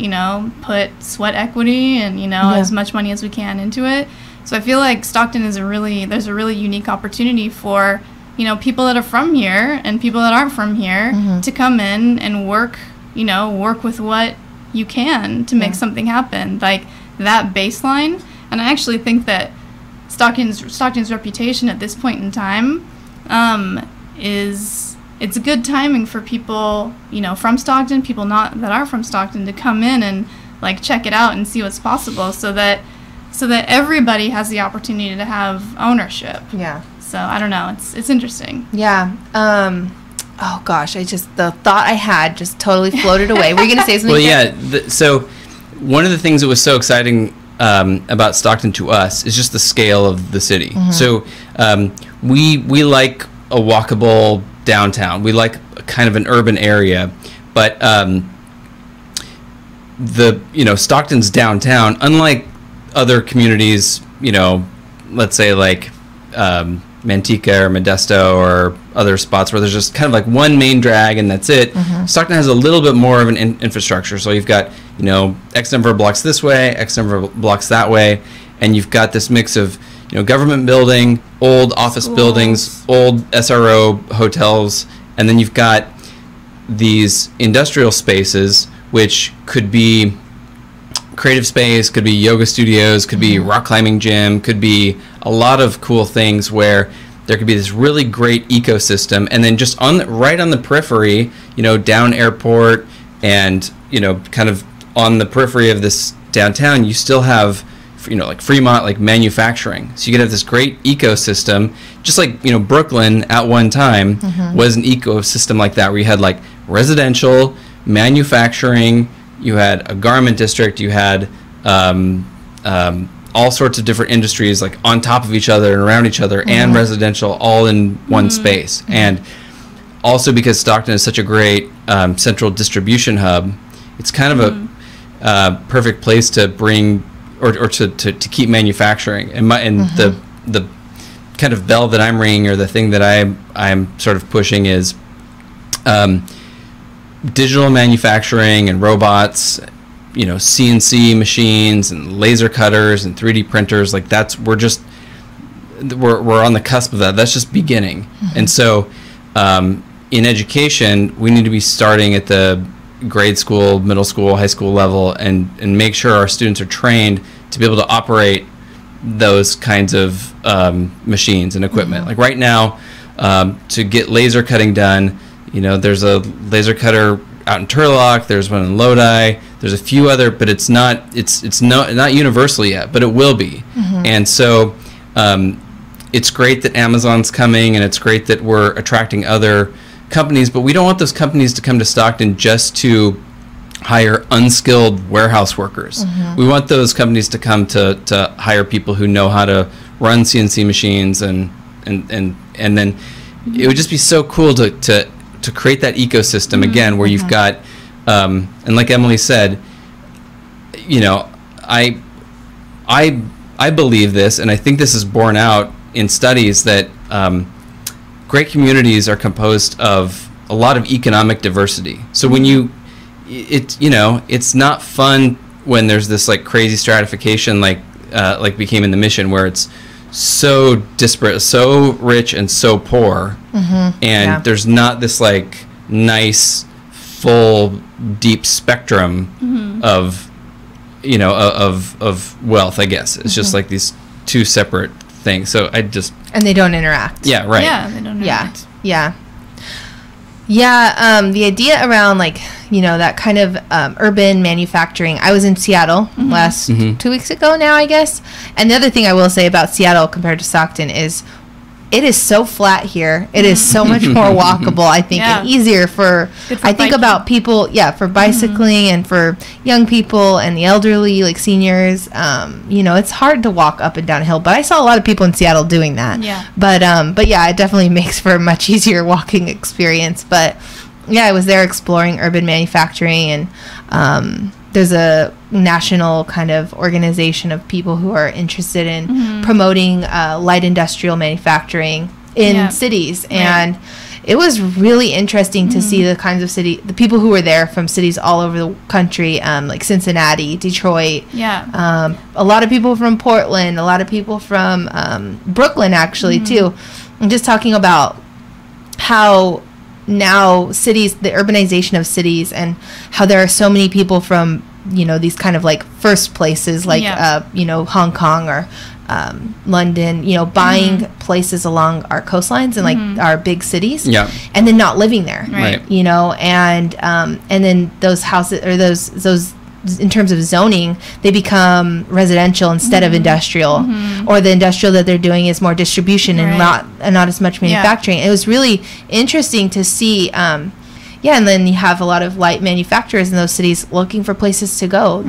put sweat equity and, as much money as we can into it. So I feel like Stockton is there's a really unique opportunity for, people that are from here and people that aren't from here to come in and work with what you can to make something happen. That baseline. And I actually think that Stockton's reputation at this point in time it's good timing for people from Stockton, people that aren't from Stockton, to come in and check it out and see what's possible, so that everybody has the opportunity to have ownership. So I don't know, it's interesting. Oh gosh, the thought I had just totally floated away. Were you gonna say something? So one of the things that was so exciting about Stockton to us is just the scale of the city. So we like a walkable downtown. We like kind of an urban area, but Stockton's downtown, unlike other communities, let's say Manteca or Modesto or other spots where there's just kind of one main drag and that's it. Stockton has a little bit more of an infrastructure. So you've got, X number of blocks this way, X number of blocks that way, and you've got this mix of, government building, old office buildings, old SRO hotels, and then you've got these industrial spaces, which could be creative space, could be yoga studios, could be rock climbing gym, could be a lot of cool things where there could be this really great ecosystem. And then just right on the periphery, down Airport and, kind of on the periphery of this downtown, you still have, Fremont, manufacturing. So you could have this great ecosystem, just Brooklyn at one time was an ecosystem like that, where you had residential, manufacturing, you had a garment district, you had all sorts of different industries on top of each other and around each other, and residential all in one space. And also because Stockton is such a great central distribution hub, it's kind of a perfect place to bring or to keep manufacturing. And the kind of bell that I'm ringing, or the thing that I'm sort of pushing, is digital manufacturing and robots, CNC machines and laser cutters and 3D printers. We're on the cusp of that. That's just beginning. And so in education, we need to be starting at the grade school, middle school, high school level, and make sure our students are trained to be able to operate those kinds of machines and equipment. Like right now, to get laser cutting done, there's a laser cutter out in Turlock, there's one in Lodi, there's a few other, but it's not universal yet, but it will be. And so it's great that Amazon's coming, and it's great that we're attracting other companies, but we don't want those companies to come to Stockton just to hire unskilled warehouse workers. We want those companies to come to hire people who know how to run CNC machines, and then it would just be so cool to create that ecosystem again, where you've got and like Emily said, I believe this, and I think this is borne out in studies, that great communities are composed of a lot of economic diversity. So when it's not fun when there's this like crazy stratification, like became in the Mission, where it's so disparate, so rich and so poor, and there's not this like nice, full, deep spectrum of wealth. I guess it's just like these two separate things. So and they don't interact. Yeah, right. Yeah, they don't interact. Yeah. The idea around that kind of urban manufacturing. I was in Seattle last 2 weeks ago now, I guess. And the other thing I will say about Seattle compared to Stockton is it is so flat here. It is so much more walkable, I think, and easier for biking. About people, for bicycling and for young people and the elderly, like seniors. It's hard to walk up and down a hill, but I saw a lot of people in Seattle doing that. Yeah. But it definitely makes for a much easier walking experience. But I was there exploring urban manufacturing, and there's a national kind of organization of people who are interested in promoting light industrial manufacturing in cities. And it was really interesting to see the kinds of the people who were there from cities all over the country, like Cincinnati, Detroit. A lot of people from Portland, a lot of people from Brooklyn, actually, too. I'm just talking about how now cities, the urbanization of cities, and how there are so many people from these kind of like first places like Hong Kong or London, buying places along our coastlines and like our big cities, and then not living there, and then those houses, or those in terms of zoning, they become residential instead of industrial, or the industrial that they're doing is more distribution and not as much manufacturing. It was really interesting to see, and then you have a lot of light manufacturers in those cities looking for places to go.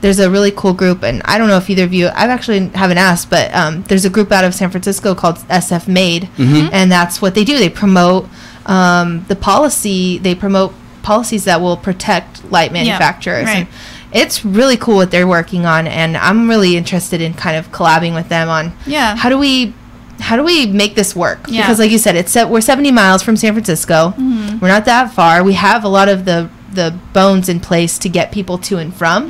There's a really cool group, and I don't know if either of you, I've actually haven't asked, but there's a group out of San Francisco called SF Made, and that's what they do. They promote policies that will protect light manufacturers. And it's really cool what they're working on, and I'm really interested in kind of collabing with them on how do we make this work? Because like you said, we're 70 miles from San Francisco. We're not that far. We have a lot of the bones in place to get people to and from.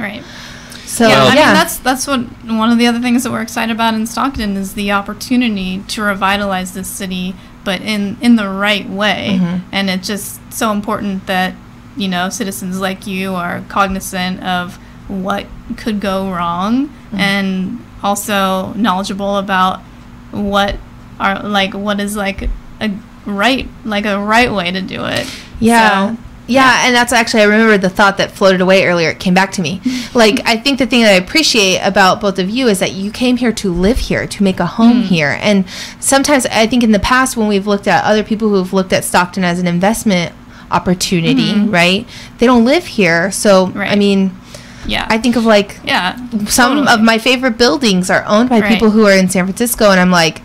So I mean, that's what one of the other things that we're excited about in Stockton is the opportunity to revitalize this city, but in the right way. And it's just so important that citizens like you are cognizant of what could go wrong, and also knowledgeable about what is a right way to do it. And that's actually, I remember the thought that floated away earlier. It came back to me. I think the thing that I appreciate about both of you is that you came here to live here, to make a home here. And sometimes I think in the past, when we've looked at other people who've looked at Stockton as an investment opportunity, right? They don't live here. So, I mean, I think of some of my favorite buildings are owned by people who are in San Francisco, and I'm like,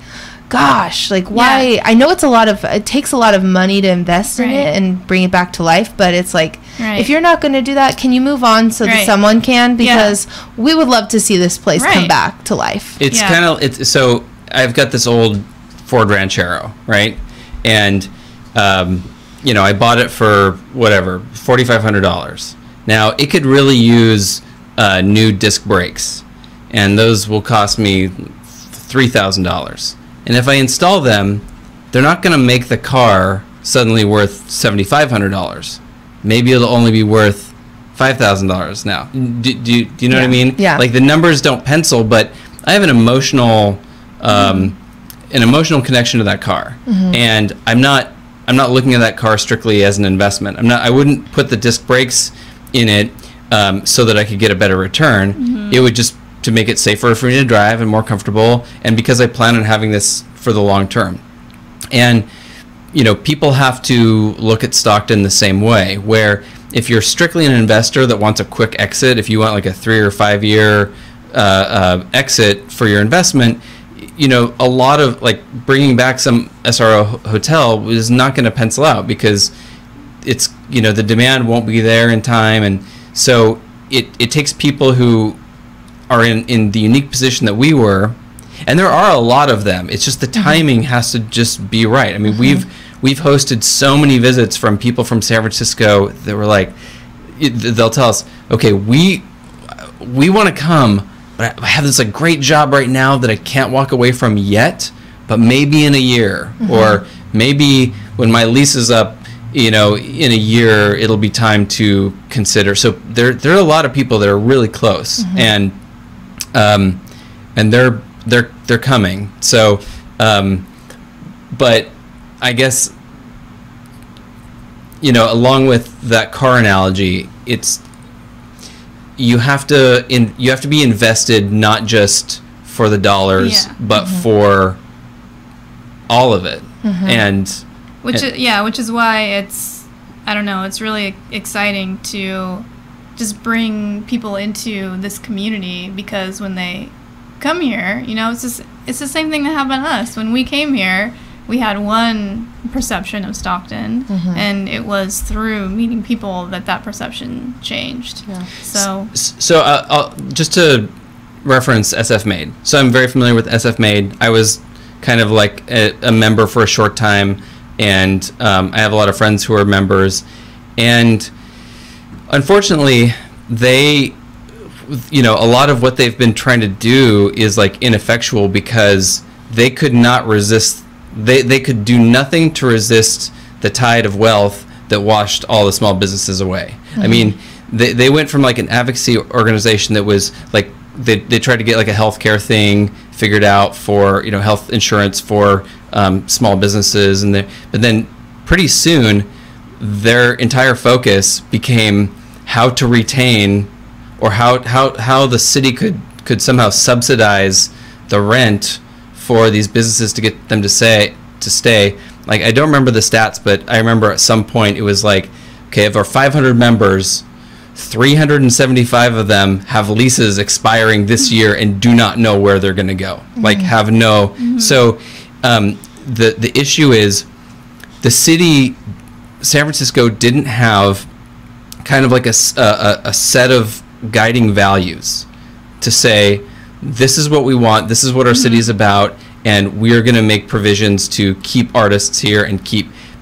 gosh, why? I know it takes a lot of money to invest in it and bring it back to life, but it's like, if you're not going to do that, can you move on so that someone can? Because we would love to see this place come back to life. It's kind of, so I've got this old Ford Ranchero, right? And, I bought it for whatever, $4,500. Now, it could really use new disc brakes, and those will cost me $3,000. And if I install them, they're not going to make the car suddenly worth $7,500. Maybe it'll only be worth $5,000 now. Do you know what I mean? Yeah. Like the numbers don't pencil, but I have an emotional connection to that car, and I'm not looking at that car strictly as an investment. I wouldn't put the disc brakes in it so that I could get a better return. It would just to make it safer for me to drive and more comfortable, and because I plan on having this for the long term. And people have to look at Stockton the same way, where if you're strictly an investor that wants a quick exit, if you want like a 3 or 5 year exit for your investment, a lot of like bringing back some SRO hotel is not going to pencil out, because it's the demand won't be there in time. And so it takes people who are in the unique position that we were, and there are a lot of them. It's just the timing has to just be right. I mean, we've hosted so many visits from people from San Francisco that were like, they'll tell us, okay, we want to come, but I have this like great job right now that I can't walk away from yet, but maybe in a year, or maybe when my lease is up, in a year it'll be time to consider. So there are a lot of people that are really close, and they're coming. So, but I guess, along with that car analogy, you have to be invested not just for the dollars, but for all of it. And which is why it's really exciting to just bring people into this community, because when they come here, it's the same thing that happened to us. When we came here, we had one perception of Stockton, and it was through meeting people that perception changed. So I'll, just to reference SF Made. So I'm very familiar with SF Made. I was kind of like a member for a short time, and I have a lot of friends who are members, and unfortunately they, a lot of what they've been trying to do is like ineffectual, because they could not resist. They could do nothing to resist the tide of wealth that washed all the small businesses away. I mean, they went from like an advocacy organization that was like, they tried to get like a healthcare thing figured out for, health insurance for small businesses, but then pretty soon their entire focus became how to retain, or how the city could somehow subsidize the rent for these businesses to get them to stay. Like, I don't remember the stats, but I remember at some point it was like, okay, of our 500 members, 375 of them have leases expiring this year and do not know where they're going to go. Like, have no. So the issue is the city, San Francisco, didn't have kind of like a set of guiding values to say, this is what we want, this is what our city is about, and we're going to make provisions to keep artists here and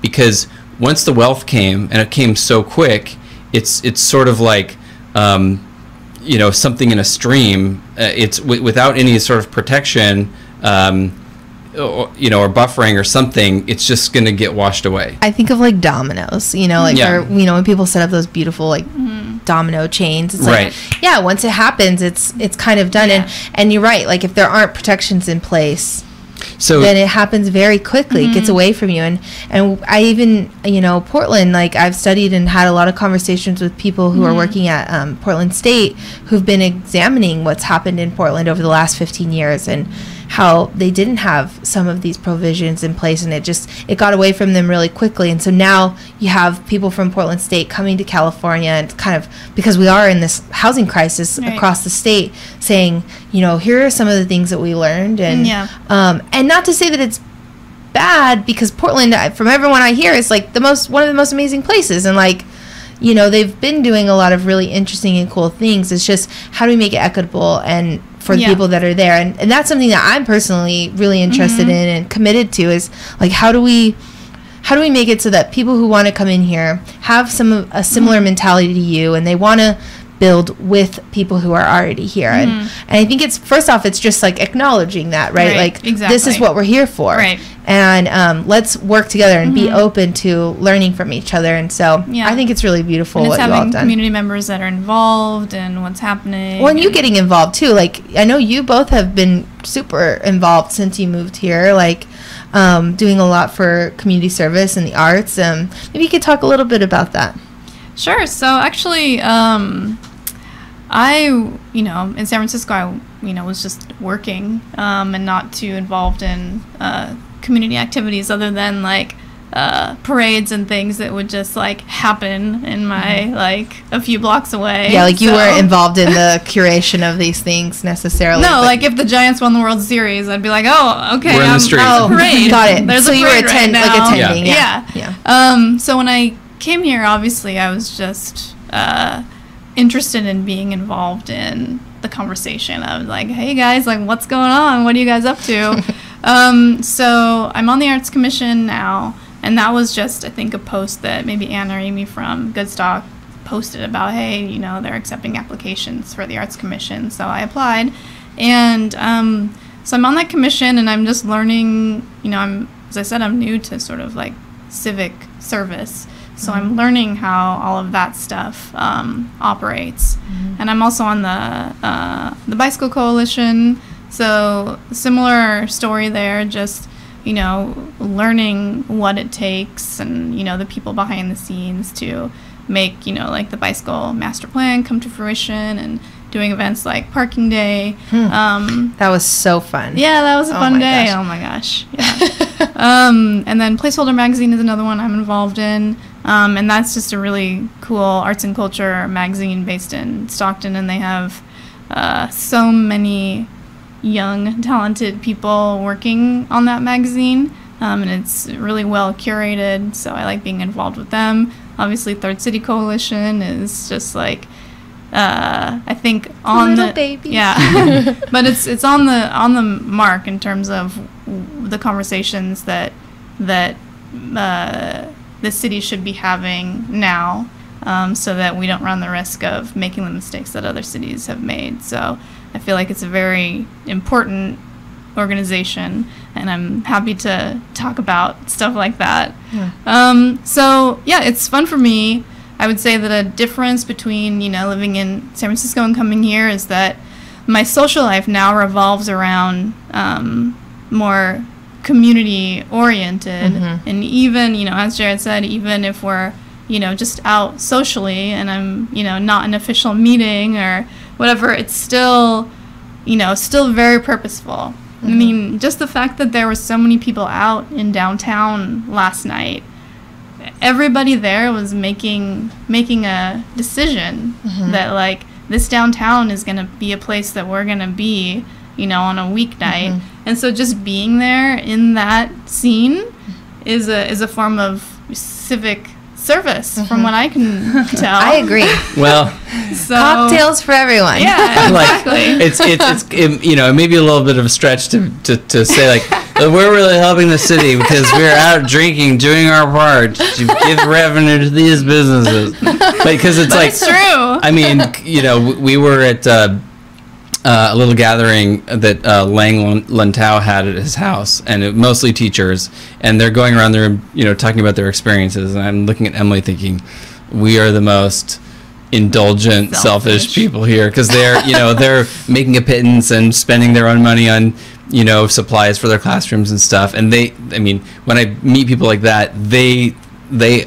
because once the wealth came, and it came so quick, it's sort of like something in a stream. It's without any sort of protection, or buffering or something, it's just going to get washed away. I think of like dominoes, when people set up those beautiful like domino chains, it's like, once it happens, it's kind of done. And you're right, like if there aren't protections in place, so then it happens very quickly. It gets away from you. And I even, Portland, like I've studied and had a lot of conversations with people who are working at Portland State, who've been examining what's happened in Portland over the last 15 years and how they didn't have some of these provisions in place, and it got away from them really quickly. And so now you have people from Portland State coming to California, and kind of, because we are in this housing crisis across the state, saying, here are some of the things that we learned, and not to say that it's bad, because Portland, from everyone I hear, is like one of the most amazing places, and like, they've been doing a lot of really interesting and cool things. It's just, how do we make it equitable and for the people that are there? And that's something that I'm personally really interested in and committed to, is like, how do we make it so that people who want to come in here have a similar mentality to you, and they want to build with people who are already here. And I think it's, first off, it's just like acknowledging that, right? Like, this is what we're here for. and let's work together and be open to learning from each other. And so I think it's really beautiful and it's what you all have having done. community members that are involved in what's happening. Well, and you getting involved too. Like, I know you both have been super involved since you moved here, like doing a lot for community service and the arts. Maybe you could talk a little bit about that. Sure. So actually, I, in San Francisco, I, was just working and not too involved in community activities other than like parades and things that would just like happen in my like a few blocks away. Yeah, like you weren't involved in the curation of these things necessarily. No, like if the Giants won the World Series, I'd be like, oh, okay, we're in the street. I'm parade. Got it. There's So a you were parade right now. like attending. Yeah. So when I came here, obviously I was just interested in being involved in the conversation. I was like, hey guys, like what's going on? What are you guys up to? So I'm on the Arts Commission now, and that was just, I think, a post that maybe Anna or Amy from Goodstock posted about, hey, they're accepting applications for the Arts Commission. So I applied, and so I'm on that commission, and I'm just learning, as I said, I'm new to sort of like civic service. So I'm learning how all of that stuff operates. And I'm also on the Bicycle Coalition. So similar story there, just, learning what it takes and, the people behind the scenes to make, like the bicycle master plan come to fruition, and doing events like Parking Day. That was so fun. Yeah, that was a fun day. Gosh. Oh my gosh. Yeah. And then Placeholder Magazine is another one I'm involved in. And that's just a really cool arts and culture magazine based in Stockton, and they have so many young, talented people working on that magazine, and it's really well curated, so I like being involved with them. Obviously, Third City Coalition is just like, I think on little the babies. Yeah, but it's on the mark in terms of the conversations that the city should be having now, so that we don't run the risk of making the mistakes that other cities have made. So I feel like it's a very important organization, and I'm happy to talk about stuff like that. So yeah, it's fun for me. I would say that a difference between, living in San Francisco and coming here is that my social life now revolves around more community oriented, and even, as Jared said, even if we're, just out socially and I'm, not an official meeting or whatever, it's still, still very purposeful. I mean, just the fact that there were so many people out in downtown last night, everybody there was making a decision that like this downtown is going to be a place that we're going to be, on a weeknight. And so just being there in that scene is a form of civic service, from what I can tell. I agree. Well, So Cocktails for everyone. yeah, exactly. it may be a little bit of a stretch to say like we're really helping the city because we're out drinking, doing our part to give revenue to these businesses. But because it's like, It's true. I mean, we were at a little gathering that Lang Lantau had at his house, and mostly teachers, and they're going around there, talking about their experiences, and I'm looking at Emily thinking, we are the most indulgent, selfish people here, because they're, they're making a pittance and spending their own money on, supplies for their classrooms and stuff, and when I meet people like that, they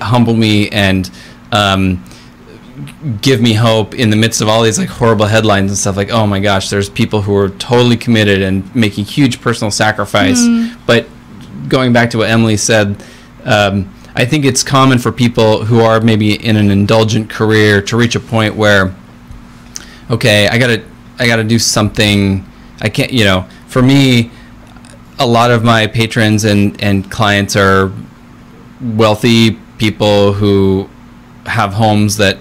humble me and give me hope in the midst of all these like horrible headlines and stuff, like, oh my gosh, there's people who are totally committed and making huge personal sacrifice. But going back to what Emily said, I think it's common for people who are maybe in an indulgent career to reach a point where, okay, I gotta do something. I can't, for me, a lot of my patrons and clients are wealthy people who have homes that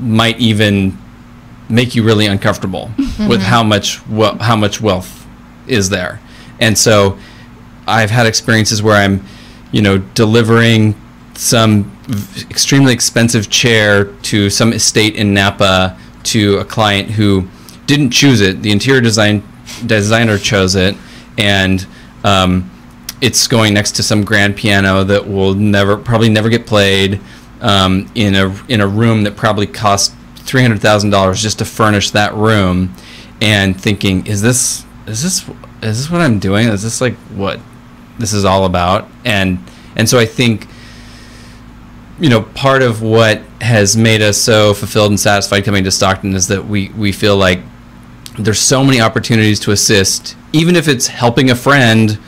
might even make you really uncomfortable with how much wealth is there. And so I've had experiences where I'm, delivering some extremely expensive chair to some estate in Napa to a client who didn't choose it. The interior designer chose it, and it's going next to some grand piano that will probably never get played, in a room that probably cost $300,000 just to furnish that room, and thinking, is this what I'm doing? Is this like what this is all about? And so I think, part of what has made us so fulfilled and satisfied coming to Stockton is that we feel like there's so many opportunities to assist, even if it's helping a friend,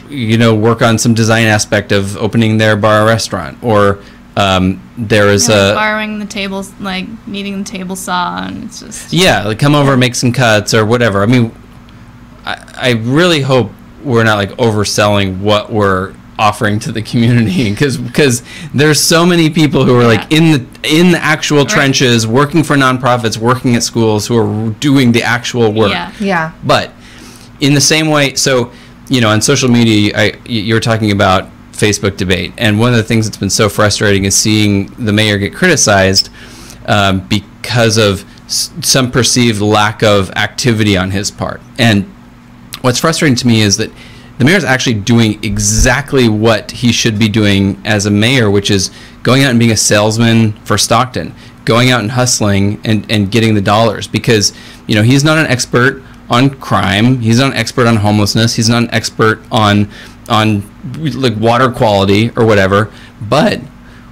work on some design aspect of opening their bar or restaurant, or there is borrowing the tables, like needing the table saw, and it's just like come over and make some cuts or whatever. I mean, I really hope we're not like overselling what we're offering to the community, because there's so many people who are like in the actual trenches, working for nonprofits, working at schools, who are doing the actual work. But in the same way, so on social media, you're talking about Facebook debate, and one of the things that's been so frustrating is seeing the mayor get criticized because of some perceived lack of activity on his part. And what's frustrating to me is that the mayor is actually doing exactly what he should be doing as a mayor, which is going out and being a salesman for Stockton, going out and hustling and getting the dollars, because he's not an expert on crime, he's not an expert on homelessness, he's not an expert on like water quality or whatever, but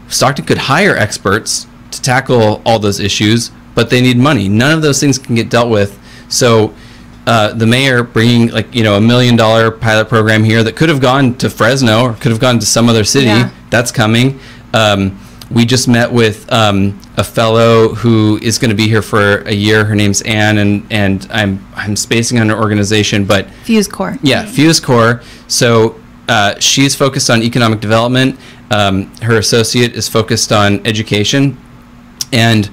Stockton could hire experts to tackle all those issues, but they need money. None of those things can get dealt with. So the mayor bringing like $1 million pilot program here that could have gone to Fresno or could have gone to some other city, that's coming. We just met with a fellow who is going to be here for a year. Her name's Ann, and I'm spacing on her organization, but Fuse Corps. Yeah, Fuse Corps. So she's focused on economic development. Her associate is focused on education, and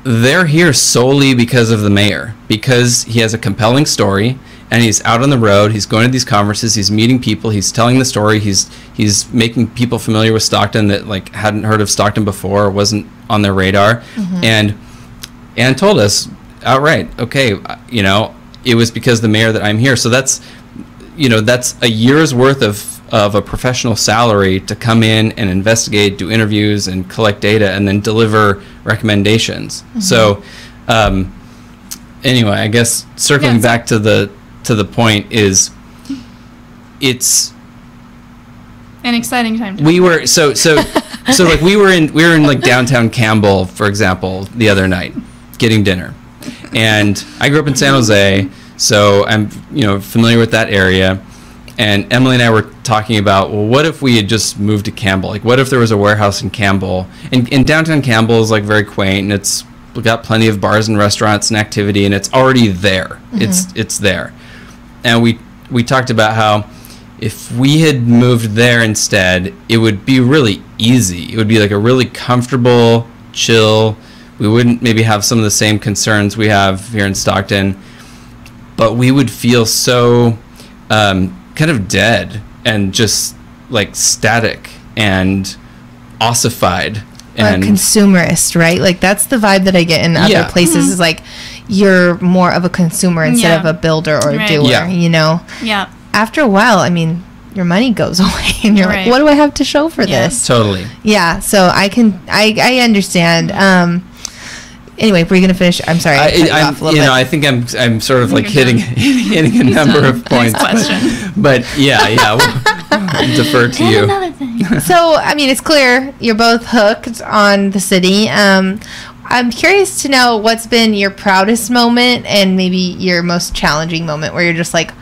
they're here solely because of the mayor, because he has a compelling story, and he's out on the road, he's going to these conferences, he's meeting people, he's telling the story, he's making people familiar with Stockton that like hadn't heard of Stockton before, or wasn't on their radar. And told us outright, okay, it was because of the mayor that I'm here. So that's a year's worth of a professional salary to come in and investigate, do interviews, and collect data, and then deliver recommendations. So anyway, I guess circling back to the point is, it's an exciting time. We were so like we were in like downtown Campbell, for example, the other night getting dinner, and I grew up in San Jose, so I'm familiar with that area. And Emily and I were talking about, well, what if we had just moved to Campbell? Like, what if there was a warehouse in Campbell? And downtown Campbell is like very quaint, and it's got plenty of bars and restaurants and activity, and it's already there. It's there. And we talked about how if we had moved there instead, it would be really easy. It would be like a really comfortable, chill. We wouldn't maybe have some of the same concerns we have here in Stockton, but we would feel so kind of dead and just like static and ossified and consumerist, right? Like that's the vibe that I get in other places, is like you're more of a consumer instead of a builder or a doer, After a while, I mean, your money goes away and you're like, what do I have to show for this? Totally. Yeah, so I understand. Anyway, were you gonna finish? I'm sorry. I think I'm sort of like hitting a number of points. But we'll defer to you. So, I mean, it's clear you're both hooked on the city. I'm curious to know what's been your proudest moment and maybe your most challenging moment where you're just like,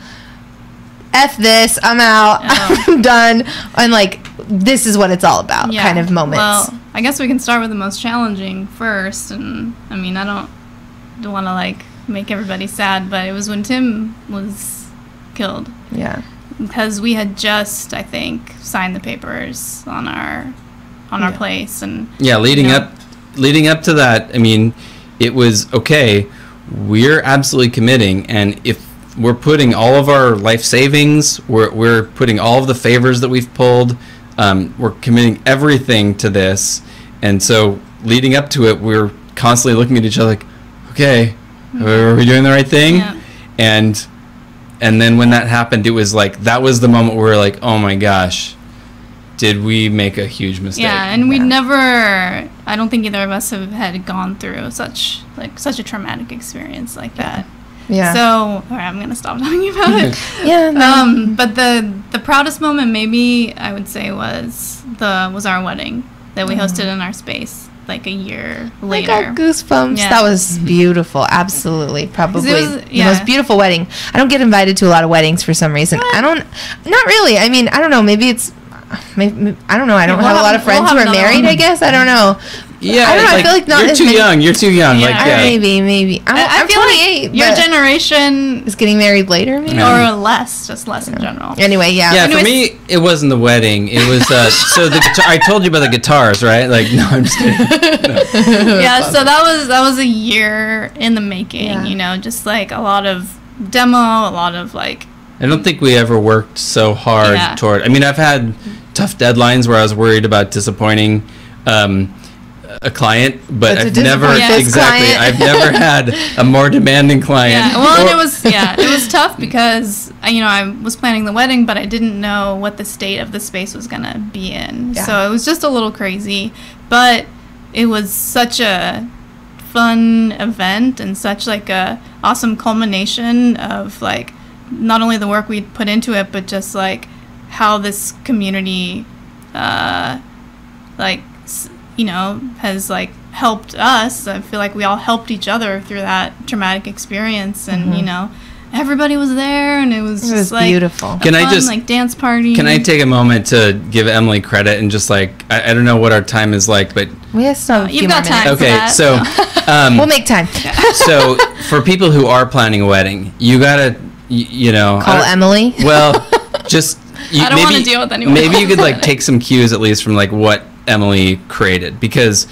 F this, I'm out, I'm done, and like, this is what it's all about, kind of moments. Well, I guess we can start with the most challenging first, and I mean, I don't want to like make everybody sad, but it was when Tim was killed. Yeah. Because we had just, I think, signed the papers on our place, and leading up to that, I mean, it was okay. We're absolutely committing, and if we're putting all of our life savings, we're putting all of the favors that we've pulled, we're committing everything to this, and so leading up to it, we're constantly looking at each other like, okay, are we doing the right thing? And And then when that happened, it was like, that was the moment where we were like, oh my gosh, did we make a huge mistake? Yeah, and we never, I don't think either of us had gone through such a traumatic experience like that. Yeah. So, all right, I'm gonna stop talking about it. Yeah. No. But the proudest moment, maybe I would say, was our wedding that we hosted in our space like a year later. I got goosebumps. Yeah. That was beautiful. Absolutely, probably the yeah. most beautiful wedding. I don't get invited to a lot of weddings for some reason. What? Not really. I mean, I don't know. Maybe it's. Maybe, I don't know. I don't have a lot of friends who are married. I guess I don't know. Yeah, I don't know. I feel like not you're as too many- young. You're too young. Yeah. Like, yeah. Maybe. I'm feel 28. like your but generation is getting married later, maybe. or less in general. Anyway, yeah. Yeah, Anyways. for me, it wasn't the wedding. It was so the guitar, I told you about the guitars, right? Like, no, I'm just kidding. Yeah, so that was a year in the making. Yeah. You know, just like a lot of demo, a lot of like. I don't think we ever worked so hard Yeah. toward. I mean, I've had tough deadlines where I was worried about disappointing a client, but to I've never disappoint this exactly. client. I've never had a more demanding client. Yeah, well, and it was tough because I was planning the wedding, but I didn't know what the state of the space was gonna be in. Yeah. So it was just a little crazy, but it was such a fun event and such like a awesome culmination of like not only the work we put into it, but just like how this community has like helped us. I feel like we all helped each other through that traumatic experience, and everybody was there, and it was just like beautiful. Can I just like dance party? Can I take a moment to give Emily credit and just like I don't know what our time is like, but We have some. You've got time. minutes. okay, that, so We'll make time. so for people who are planning a wedding, you gotta Call Emily. Well, just I don't wanna deal with anyone Maybe you could like else. take some cues at least from like what Emily created, because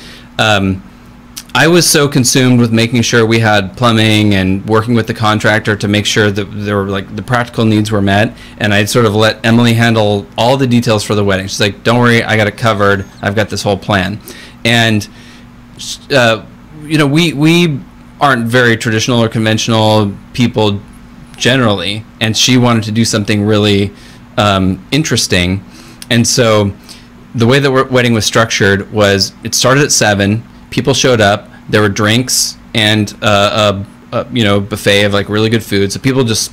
I was so consumed with making sure we had plumbing and working with the contractor to make sure that there were like the practical needs were met, and I'd sort of let Emily handle all the details for the wedding. She's like, "Don't worry, I got it covered. I've got this whole plan." And we aren't very traditional or conventional people generally, and she wanted to do something really interesting. And so the way the wedding was structured was it started at 7, people showed up, there were drinks and a buffet of like really good food, so people just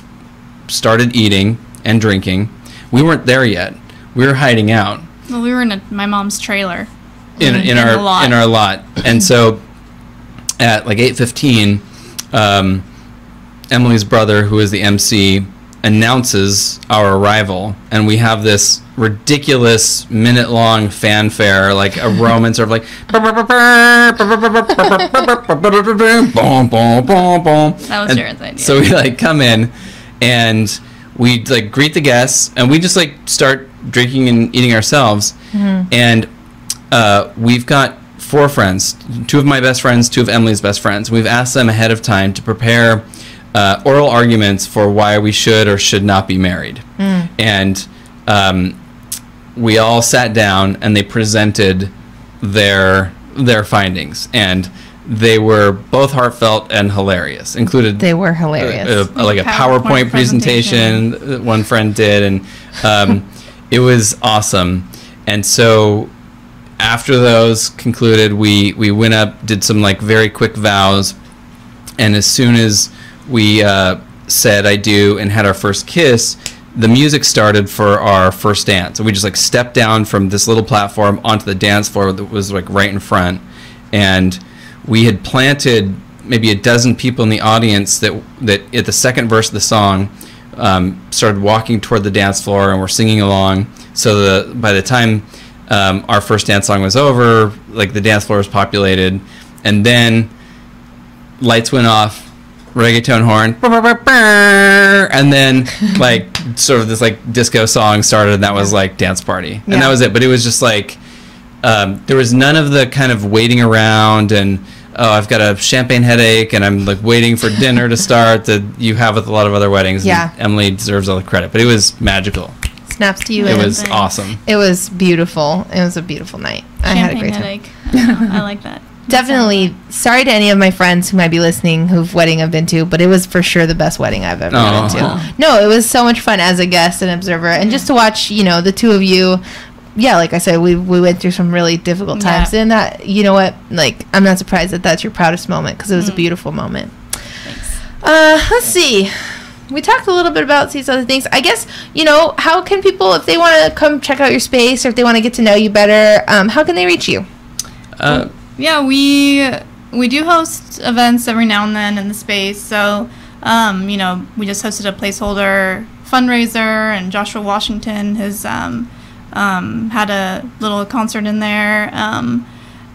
started eating and drinking. We weren't there yet, we were hiding out. Well, we were in my mom's trailer in our lot. And so at like 8:15, Emily's brother, who is the MC, announces our arrival, and we have this ridiculous minute-long fanfare, like a Roman sort of like That was Jared's idea. So we like come in and we like greet the guests, and we just like start drinking and eating ourselves. And we've got 4 friends, 2 of my best friends, 2 of Emily's best friends. We've asked them ahead of time to prepare oral arguments for why we should or should not be married. And we all sat down and they presented their findings, and they were both heartfelt and hilarious. They were hilarious. Like a PowerPoint presentation that one friend did, and it was awesome. And so after those concluded, we went up, did some like very quick vows, and as soon as we said "I do" and had our first kiss, the music started for our first dance. And we just like stepped down from this little platform onto the dance floor that was like right in front, and we had planted maybe a dozen people in the audience that at the second verse of the song started walking toward the dance floor and were singing along. So by the time our first dance song was over, like the dance floor was populated, and then lights went off, reggaeton horn, and then like sort of this like disco song started, and that was like dance party, and that was it. But it was just like there was none of the kind of waiting around and I've got a champagne headache and I'm like waiting for dinner to start that you have with a lot of other weddings. Yeah. And Emily deserves all the credit, but it was magical. Snaps to you. It and was awesome. It was beautiful. It was a beautiful night. I had a great time. Headache. I like that. definitely. Sorry to any of my friends who might be listening whose wedding I've been to, but it was for sure the best wedding I've ever been to. No, it was so much fun as a guest and observer, and just to watch, the two of you. Yeah, like I said, we went through some really difficult times, and that, you know what, like, I'm not surprised that that's your proudest moment, because it was a beautiful moment. Thanks. Let's see. We talked a little bit about these other things. I guess, how can people, if they want to come check out your space, or if they want to get to know you better, how can they reach you? Yeah, we do host events every now and then in the space. So, we just hosted a placeholder fundraiser, and Joshua Washington has had a little concert in there.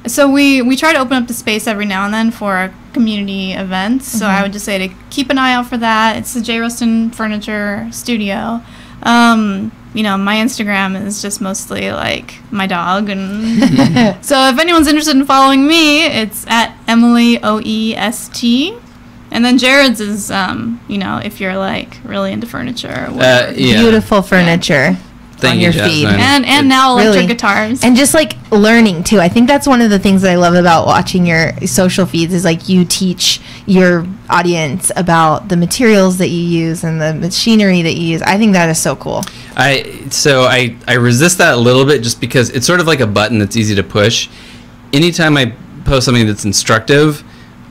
So we try to open up the space every now and then for community events. So I would just say to keep an eye out for that. It's the J. Rustin Furniture Studio. My Instagram is just mostly like my dog, and so if anyone's interested in following me, it's at Emily OEST. And then Jared's is, if you're like really into furniture. Beautiful furniture. Thank on you, your Jasmine. feed. And now electric guitars. And just like learning too. I think that's one of the things that I love about watching your social feeds is like you teach your audience about the materials that you use and the machinery that you use. I think that is so cool. I resist that a little bit just because it's sort of like a button that's easy to push. Anytime I post something that's instructive,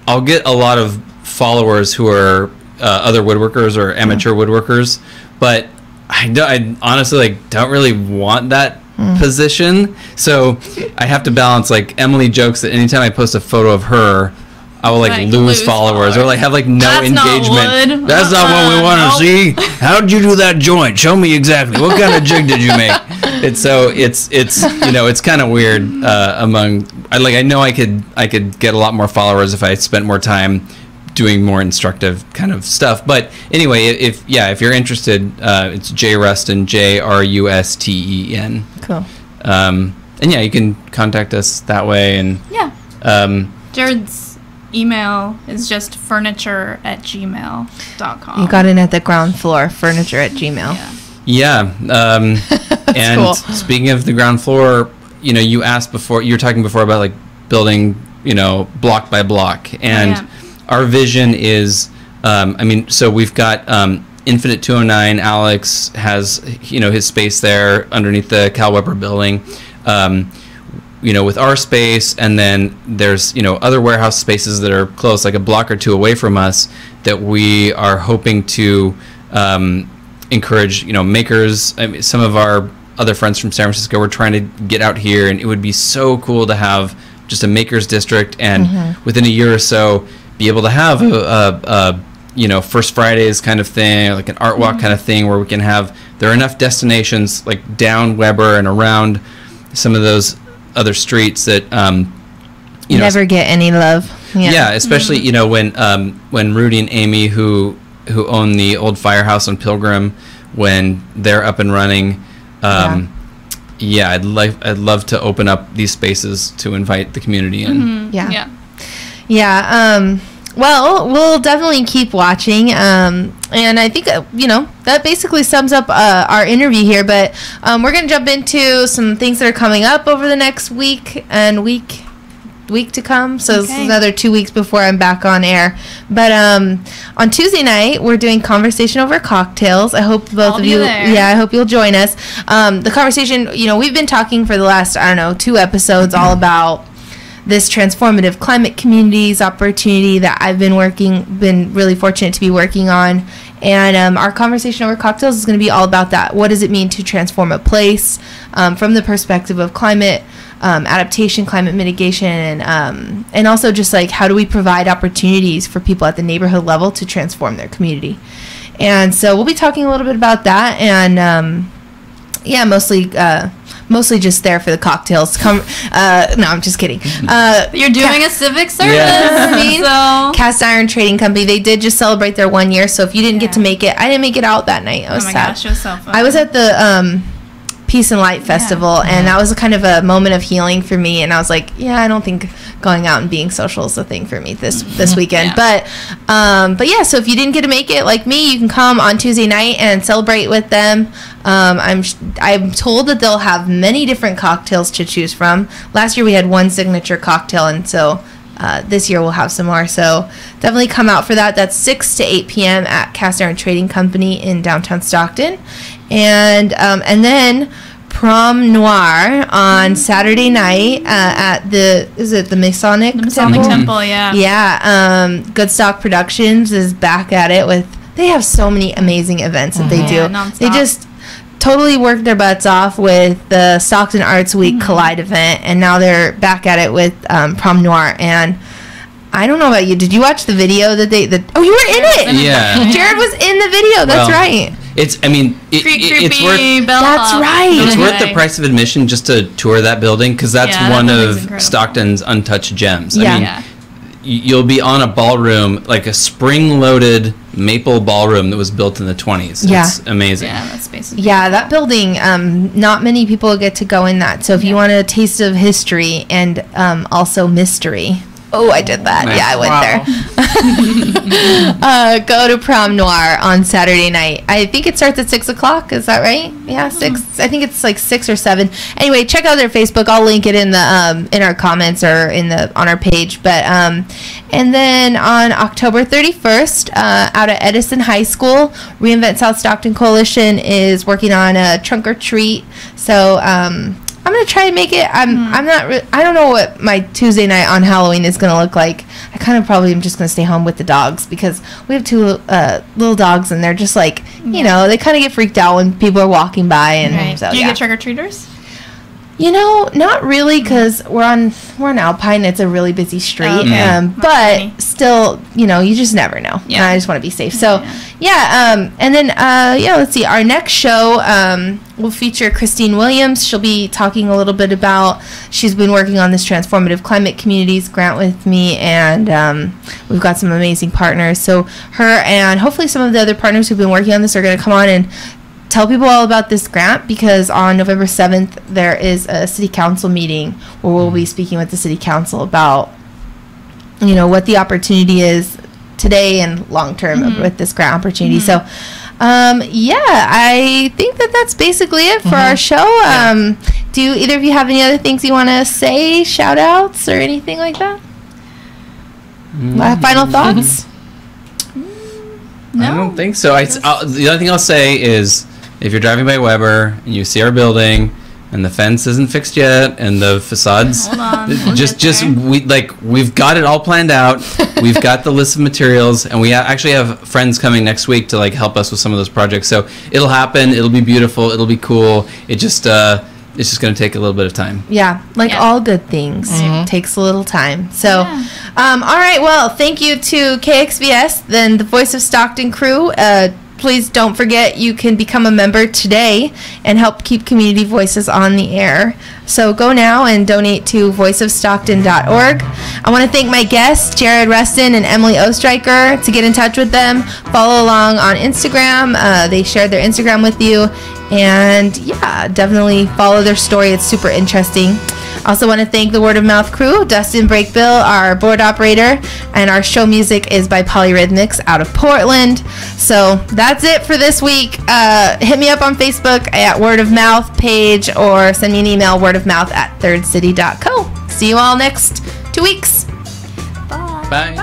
I'll get a lot of followers who are other woodworkers or amateur woodworkers, but I honestly don't really want that position, so I have to balance. Like Emily jokes that anytime I post a photo of her, I will lose followers or have no That's engagement. That's not what we want to see. How'd you do that joint? Show me exactly. What kind of jig did you make? It's kind of weird among. I know I could get a lot more followers if I spent more time doing more instructive kind of stuff. But anyway, if you're interested, it's J Rustin, JRUSTEN. Cool. And you can contact us that way. And Jared's email is just furniture@gmail.com. You got it at the ground floor, furniture@gmail. Yeah. And cool. Speaking of the ground floor, you asked before, you were talking before about like building, block by block. And our vision is, so we've got Infinite 209. Alex has, his space there underneath the Cal Weber building, with our space. And then there's, other warehouse spaces that are close, like a block or two away from us, that we are hoping to encourage, makers. Some of our other friends from San Francisco were trying to get out here, and it would be so cool to have just a makers district, and within a year or so be able to have a First Fridays kind of thing, like an art walk kind of thing, where we can have, there are enough destinations like down Weber and around some of those other streets that never get any love. Especially when Rudy and Amy who own the old firehouse on Pilgrim, when they're up and running, I'd love to open up these spaces to invite the community in. Well, we'll definitely keep watching, and I think that basically sums up our interview here. But we're gonna jump into some things that are coming up over the next week and week to come. So this is another 2 weeks before I'm back on air. But on Tuesday night we're doing Conversation Over Cocktails. I hope both of you there. I hope you'll join us. The conversation, we've been talking for the last 2 episodes all about this transformative climate communities opportunity that I've been really fortunate to be working on. And our Conversation Over Cocktails is going to be all about that. What does it mean to transform a place from the perspective of climate adaptation, climate mitigation, and also just like how do we provide opportunities for people at the neighborhood level to transform their community. And so we'll be talking a little bit about that, and mostly just there for the cocktails. No, I'm just kidding. You're doing a civic service. So Cast Iron Trading Company, they did just celebrate their 1 year. So if you didn't get to make it, I didn't make it out that night. I was sad. Gosh, it was so fun. I was at the Peace and Light Festival, and that was a kind of a moment of healing for me. And I was like, I don't think going out and being social is a thing for me this weekend. But so if you didn't get to make it like me, you can come on Tuesday night and celebrate with them. I'm told that they'll have many different cocktails to choose from. Last year we had one signature cocktail, and so this year we'll have some more. So definitely come out for that. That's 6 to 8 p.m. at Cast Iron Trading Company in downtown Stockton, and then Prom Noir on Saturday night at the Masonic Temple, yeah. Yeah, Goodstock Productions is back at it with. They have so many amazing events that they do. Nonstop. They just totally worked their butts off with the Stockton Arts Week Collide event, and now they're back at it with Prom Noir. And I don't know about you. Did you watch the video that you were in it? Yeah. Jared was in the video. That's right. It's It's worth. That's right. It's worth the price of admission just to tour that building, because that's one of Stockton's untouched gems. Yeah. I mean, you'll be on a ballroom, like a spring-loaded maple ballroom that was built in the 20s. Yeah. It's amazing. Yeah, that space is Yeah, that building, not many people get to go in that. So if you want a taste of history and also mystery. Oh, I did that. Nice. Yeah, I went there. Go to Prom Noir on Saturday night. I think it starts at 6 o'clock. Is that right? Yeah, 6. I think it's like 6 or 7. Anyway, check out their Facebook. I'll link it in the in our comments or on our page. But and then on October 31st, out at Edison High School, Reinvent South Stockton Coalition is working on a trunk or treat. So I'm gonna try and make it. I don't know what my Tuesday night on Halloween is gonna look like. I kind of probably am just gonna stay home with the dogs, because we have 2 little dogs, and they're just like, you know, they kind of get freaked out when people are walking by, and so Do you get trick or treaters? You know, not really, because we're on Alpine. It's a really busy street, but still, you know, you just never know. Yeah. I just want to be safe. So, and then let's see. Our next show will feature Christine Williams. She'll be talking a little bit about. She's been working on this Transformative Climate Communities grant with me, and we've got some amazing partners. So her and hopefully some of the other partners who've been working on this are going to come on and tell people all about this grant, because on November 7th there is a city council meeting where we'll be speaking with the city council about, you know, what the opportunity is today and long term with this grant opportunity. So I think that's basically it for our show. Do either of you have any other things you want to say, shout outs or anything like that? Final thoughts? No. I don't think so. The only thing I'll say is, if you're driving by Weber and you see our building and the fence isn't fixed yet and the facades, Hold on. we've got it all planned out. We've got the list of materials, and we actually have friends coming next week to help us with some of those projects. So it'll happen. It'll be beautiful. It'll be cool. It's just going to take a little bit of time. Yeah, all good things. Takes a little time. So, all right, well, thank you to KXVS, then the Voice of Stockton crew. Please don't forget you can become a member today and help keep community voices on the air. So go now and donate to voiceofstockton.org. I want to thank my guests, Jared Reston and Emily Ostreicher. To get in touch with them, follow along on Instagram. They shared their Instagram with you. And yeah, definitely follow their story. It's super interesting. I also want to thank the Word of Mouth crew, Dustin Breakbill, our board operator, and our show music is by Polyrhythmics out of Portland. So that's it for this week. Hit me up on Facebook at Word of Mouth page, or send me an email, wordofmouth@thirdcity.co. See you all next 2 weeks. Bye.